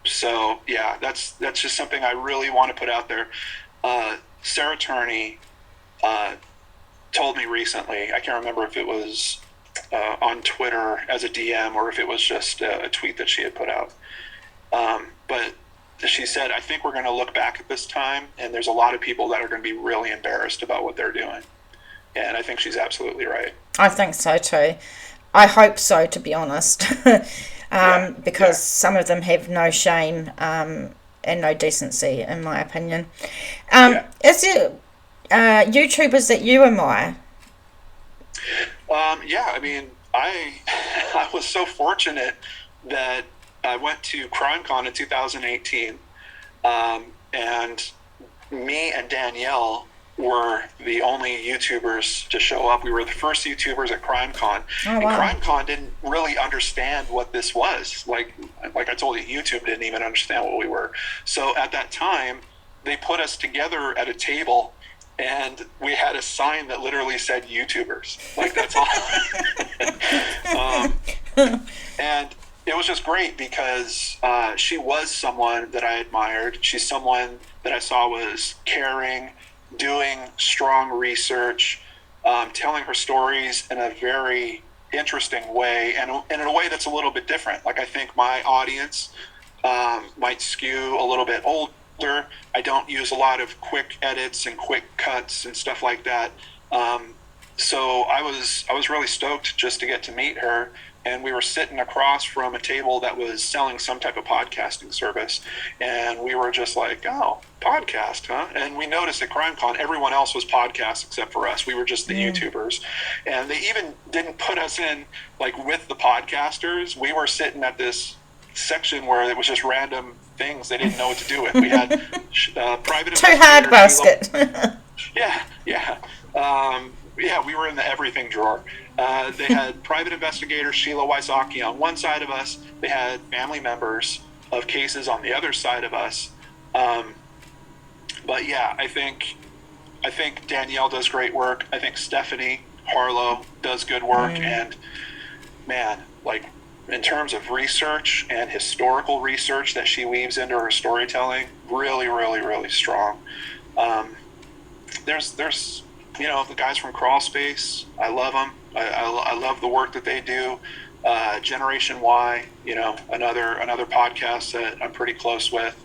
So yeah, that's just something I really want to put out there. Sarah Turney told me recently, I can't remember if it was on Twitter as a DM or if it was just a tweet that she had put out. But she said, I think we're going to look back at this time, and there's a lot of people that are going to be really embarrassed about what they're doing. And I think she's absolutely right. I think so too. I hope so, to be honest. Because some of them have no shame and no decency, in my opinion. Is there YouTubers that you admire? I mean, I was so fortunate that I went to CrimeCon in 2018, and me and Danielle were the only YouTubers to show up. We were the first YouTubers at CrimeCon. Oh, wow. And CrimeCon didn't really understand what this was. Like I told you, YouTube didn't even understand what we were. So at that time, they put us together at a table, and we had a sign that literally said YouTubers. Like, that's all. And it was just great because she was someone that I admired. She's someone that I saw was caring doing strong research, telling her stories in a very interesting way, and in a way that's a little bit different. Like, I think my audience might skew a little bit older. I don't use a lot of quick edits and quick cuts and stuff like that. So I was really stoked just to get to meet her. And we were sitting across from a table that was selling some type of podcasting service. And we were just like, oh, podcast, huh? And we noticed at CrimeCon, everyone else was podcasts except for us. We were just the YouTubers. And they even didn't put us in, like, with the podcasters. We were sitting at this section where it was just random things they didn't know what to do with. We had private Too hard basket. Yeah. Yeah, we were in the everything drawer. They had private investigator Sheila Wysocki on one side of us. They had family members of cases on the other side of us. But yeah, I think Danielle does great work. I think Stephanie Harlow does good work. And man, like, in terms of research and historical research that she weaves into her storytelling, really, really, really strong. There's the guys from Crawl Space. I love them. I love the work that they do. Generation Y, another podcast that I'm pretty close with.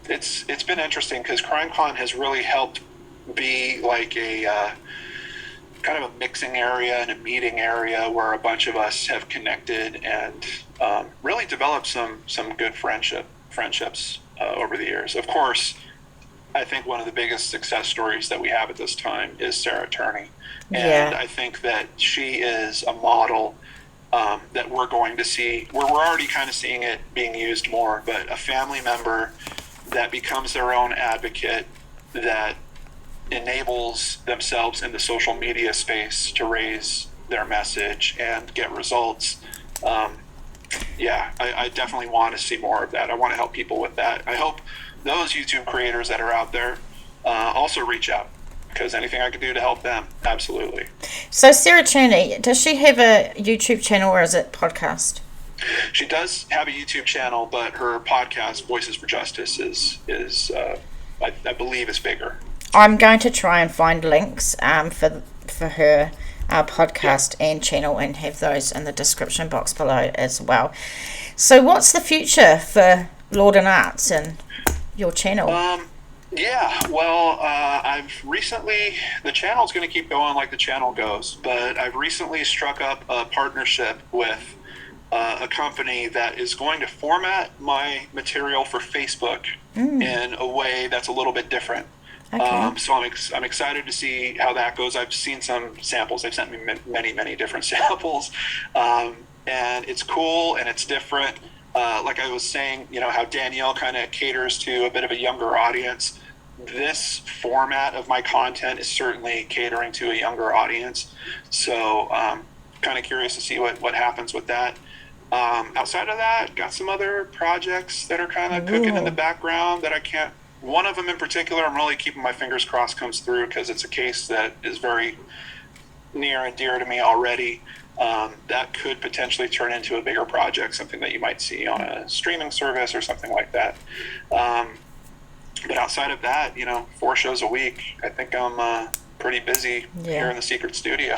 It's been interesting because CrimeCon has really helped be like a kind of a mixing area and a meeting area where a bunch of us have connected and really developed some good friendships over the years. Of course, I think one of the biggest success stories that we have at this time is Sarah Turney. And I think that she is a model that we're going to see. We're already kind of seeing it being used more, but a family member that becomes their own advocate, that enables themselves in the social media space to raise their message and get results. I definitely want to see more of that. I want to help people with that. I hope those YouTube creators that are out there also reach out, because anything I can do to help them, absolutely. So Sarah Turney, does she have a YouTube channel or is it podcast? She does have a YouTube channel, but her podcast, Voices for Justice, is I believe is bigger. I'm going to try and find links for her podcast and channel and have those in the description box below as well. So what's the future for Lordan Arts and your channel? I've recently, the channel's going to keep going like the channel goes, but I've recently struck up a partnership with a company that is going to format my material for Facebook in a way that's a little bit different. Okay. So I'm excited to see how that goes. I've seen some samples. They've sent me many different samples, and it's cool and it's different. Like I was saying, how Danielle kind of caters to a bit of a younger audience. This format of my content is certainly catering to a younger audience. So kind of curious to see what happens with that. Outside of that, got some other projects that are kind of cooking in the background that I can't. One of them in particular, I'm really keeping my fingers crossed comes through, because it's a case that is very near and dear to me already. That could potentially turn into a bigger project, something that you might see on a streaming service or something like that. But outside of that, 4 shows a week. I think I'm pretty busy here in the secret studio.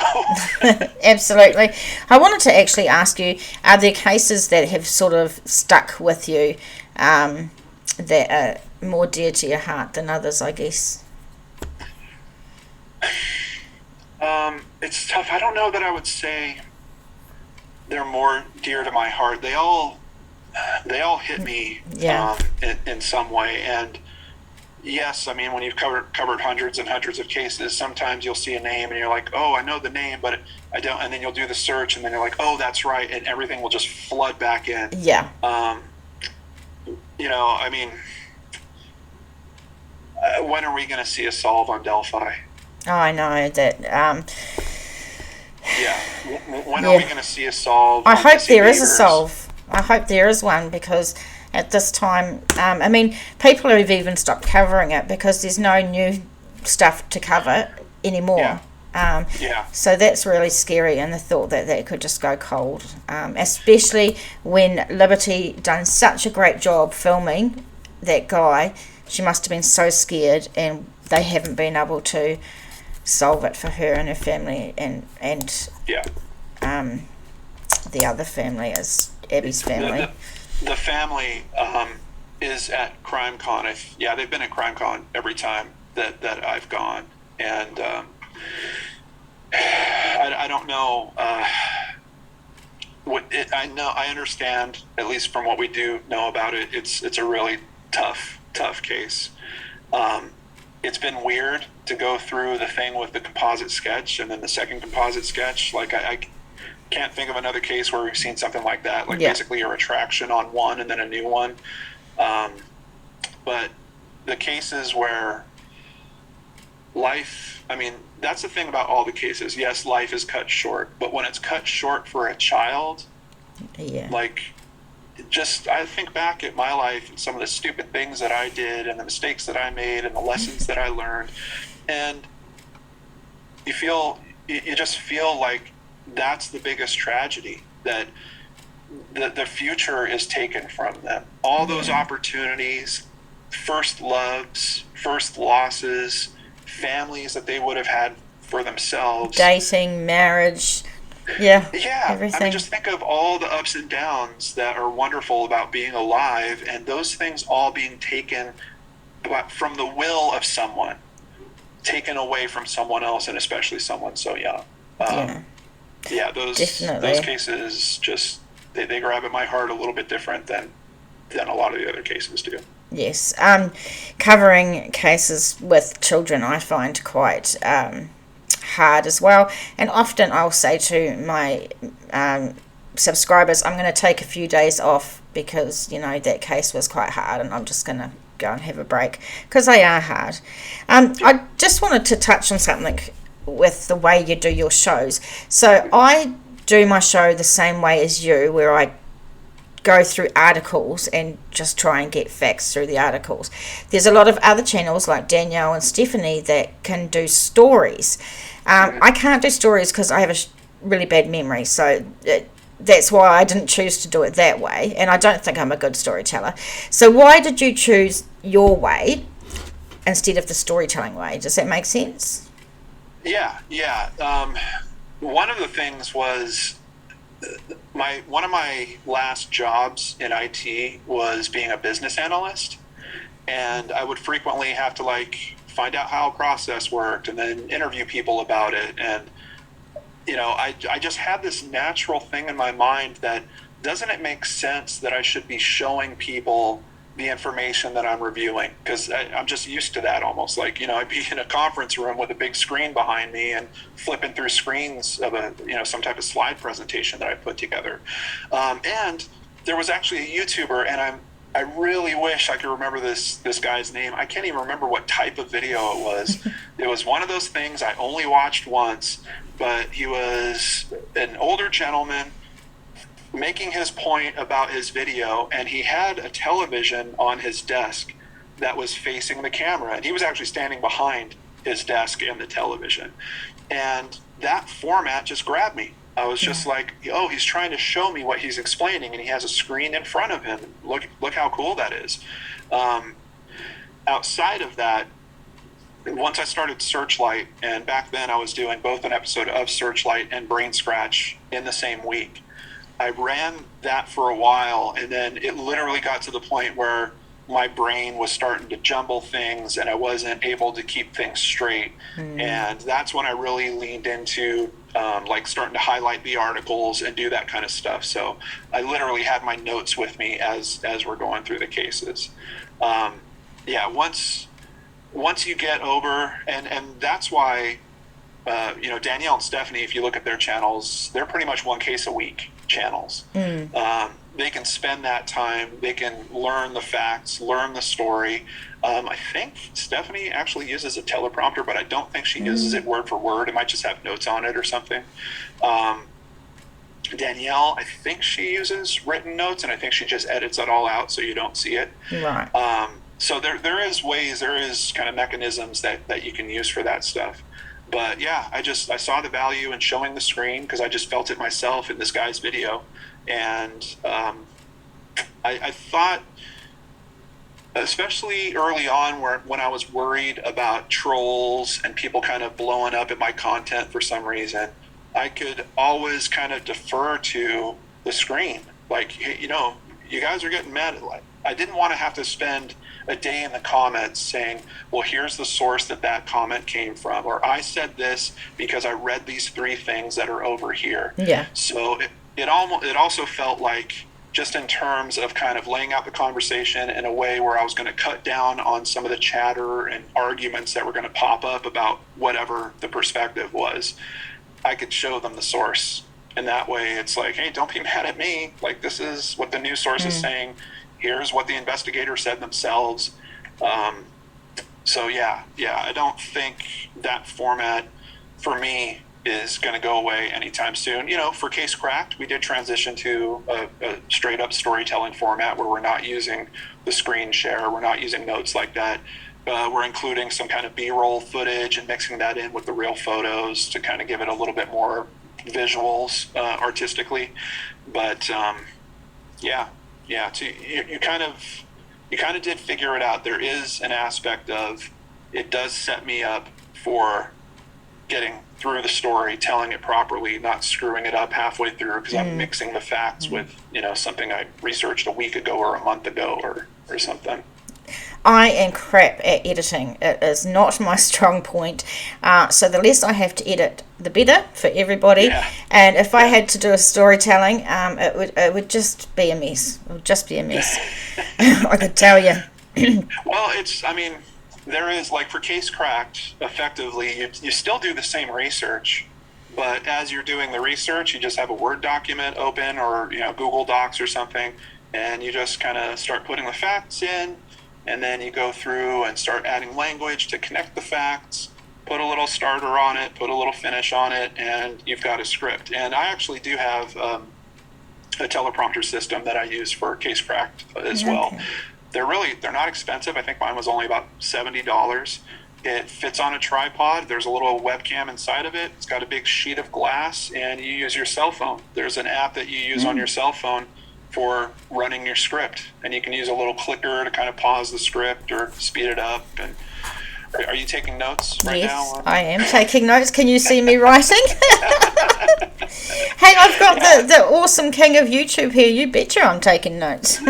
Absolutely. I wanted to actually ask you, are there cases that have sort of stuck with you that are more dear to your heart than others, I guess? It's tough. I don't know that I would say they're more dear to my heart. They all hit me in some way. And yes, I mean, when you've covered hundreds and hundreds of cases, sometimes you'll see a name and you're like, oh, I know the name, but I don't. And then you'll do the search and then you're like, oh, that's right. And everything will just flood back in. Yeah. I mean, when are we going to see a solve on Delphi? Oh, I know that. When are we going to see a solve? I hope there is a solve. I hope there is one, because at this time, I mean, people have even stopped covering it because there's no new stuff to cover anymore. So that's really scary, and the thought that that could just go cold, especially when Liberty done such a great job filming that guy she must have been so scared, and they haven't been able to solve it for her and her family, and Yeah. the other family is Abby's family. The family is at CrimeCon. They've been at CrimeCon every time that I've gone, and I don't know. I understand, at least from what we do know about it. It's a really tough case. It's been weird to go through the thing with the composite sketch and then the second composite sketch. Like I can't think of another case where we've seen something like that. Like basically a retraction on one and then a new one. But the cases where life, I mean, that's the thing about all the cases. Yes, life is cut short, but when it's cut short for a child, like, just, I think back at my life and some of the stupid things that I did and the mistakes that I made and the lessons that I learned, and you just feel like that's the biggest tragedy, that the future is taken from them. All those opportunities, first loves, first losses, families that they would have had for themselves, dating, marriage, everything. I mean, just think of all the ups and downs that are wonderful about being alive, and those things all being taken from the will of someone, taken away from someone else, and especially someone so young. Those cases just they grab at my heart a little bit different than a lot of the other cases do. Yes, covering cases with children I find quite hard as well, and often I'll say to my subscribers, I'm going to take a few days off because that case was quite hard, and I'm just going to go and have a break because they are hard. I just wanted to touch on something with the way you do your shows. So I do my show the same way as you, where I go through articles and just try and get facts through the articles. There's a lot of other channels like Danielle and Stephanie that can do stories. I can't do stories because I have a really bad memory, so that's why I didn't choose to do it that way, and I don't think I'm a good storyteller. So why did you choose your way instead of the storytelling way? Does that make sense? Yeah. One of the things was one of my last jobs in IT was being a business analyst, and I would frequently have to find out how a process worked and then interview people about it. And I just had this natural thing in my mind that, doesn't it make sense that I should be showing people the information that I'm reviewing? Because I'm just used to that almost. I'd be in a conference room with a big screen behind me and flipping through screens of some type of slide presentation that I put together. And there was actually a YouTuber, and I really wish I could remember this guy's name. I can't even remember what type of video it was. It was one of those things I only watched once, but he was an older gentleman making his point about his video, and he had a television on his desk that was facing the camera, and he was actually standing behind his desk and the television, and that format just grabbed me. I was just like, oh, he's trying to show me what he's explaining, and he has a screen in front of him. Look how cool that is. Outside of that, once I started Searchlight, and back then I was doing both an episode of Searchlight and Brain Scratch in the same week, I ran that for a while, and then it literally got to the point where my brain was starting to jumble things and I wasn't able to keep things straight. And that's when I really leaned into starting to highlight the articles and do that kind of stuff. So I literally had my notes with me as we're going through the cases. Once you get over, and that's why Danielle and Stephanie, if you look at their channels, they're pretty much one case a week channels. They can spend that time, they can learn the facts, learn the story. I think Stephanie actually uses a teleprompter, but I don't think she uses it word for word. It might just have notes on it or something. Danielle, I think she uses written notes, and I think she just edits it all out so you don't see it. Right. So there is ways, there is kind of mechanisms that you can use for that stuff. But yeah, I saw the value in showing the screen because I just felt it myself in this guy's video. And I thought especially early on, when I was worried about trolls and people kind of blowing up at my content for some reason, I could always kind of defer to the screen. Like, hey, you guys are getting mad. I didn't want to have to spend a day in the comments saying, well, here's the source that comment came from, or I said this because I read these 3 things that are over here. Yeah. So it also felt like, just in terms of kind of laying out the conversation in a way where I was going to cut down on some of the chatter and arguments that were going to pop up about whatever the perspective was, I could show them the source. And that way it's like, hey, don't be mad at me. Like, this is what the news source is saying. Here's what the investigator said themselves. So yeah, I don't think that format for me is going to go away anytime soon. For Case Cracked, we did transition to a straight up storytelling format where we're not using the screen share, we're not using notes like that. We're including some kind of B-roll footage and mixing that in with the real photos to kind of give it a little bit more visuals artistically. But you kind of did figure it out. There is an aspect of, it does set me up for getting through the story, telling it properly, not screwing it up halfway through because I'm mixing the facts with something I researched a week ago or a month ago or something. I am crap at editing. It is not my strong point. So the less I have to edit, the better for everybody. Yeah. And if I had to do a storytelling, it would just be a mess. It would just be a mess. I could tell you. Well, there is, like, for Case Cracked, effectively, you still do the same research, but as you're doing the research, you just have a Word document open or Google Docs or something, and you just kind of start putting the facts in. And then you go through and start adding language to connect the facts, put a little starter on it, put a little finish on it, and you've got a script. And I actually do have a teleprompter system that I use for Case Cracked as well. They're not expensive. I think mine was only about $70. It fits on a tripod. There's a little webcam inside of it. It's got a big sheet of glass, and you use your cell phone. There's an app that you use on your cell phone for running your script, and you can use a little clicker to kind of pause the script or speed it up. And are you taking notes right now? Yes, I am taking notes. Can you see me writing? Hey, I've got the awesome king of YouTube here. You betcha I'm taking notes.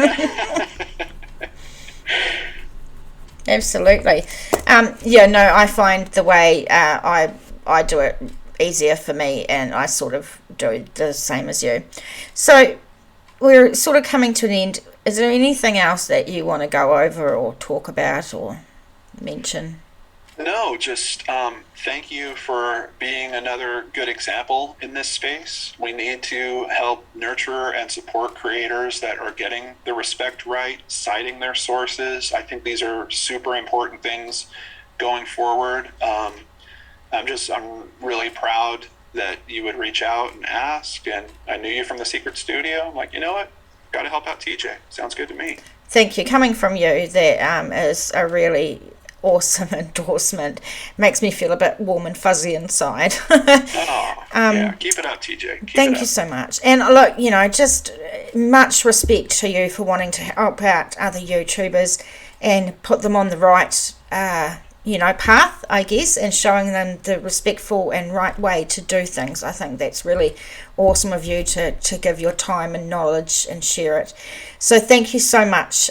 Absolutely. I find the way I do it easier for me, and I sort of do the same as you. So we're sort of coming to an end. Is there anything else that you want to go over or talk about or mention? No, just thank you for being another good example in this space. We need to help nurture and support creators that are getting the respect right, citing their sources. I think these are super important things going forward. I'm really proud that you would reach out and ask, and I knew you from the secret studio. I'm like, you know what? Got to help out TJ. Sounds good to me. Thank you. Coming from you, that is a really awesome endorsement. Makes me feel a bit warm and fuzzy inside. Keep it up, TJ. Thank you so much. And look, just much respect to you for wanting to help out other YouTubers and put them on the right path, I guess, and showing them the respectful and right way to do things. I think that's really awesome of you to give your time and knowledge and share it. So thank you so much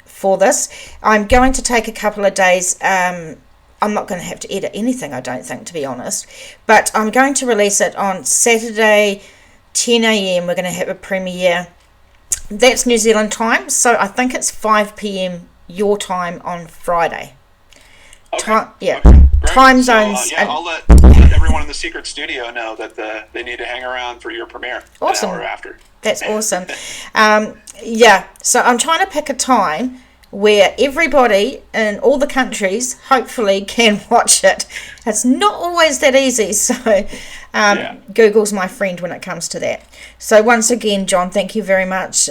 for this. I'm going to take a couple of days. I'm not going to have to edit anything, I don't think, to be honest. But I'm going to release it on Saturday, 10 a.m. We're going to have a premiere. That's New Zealand time, so I think it's 5 p.m. your time on Friday. Okay. Time zones. I'll let everyone in the secret studio know that they need to hang around for your premiere. Awesome. An hour after. That's awesome. So I'm trying to pick a time where everybody in all the countries hopefully can watch it. It's not always that easy, so Google's my friend when it comes to that. So once again, John, thank you very much.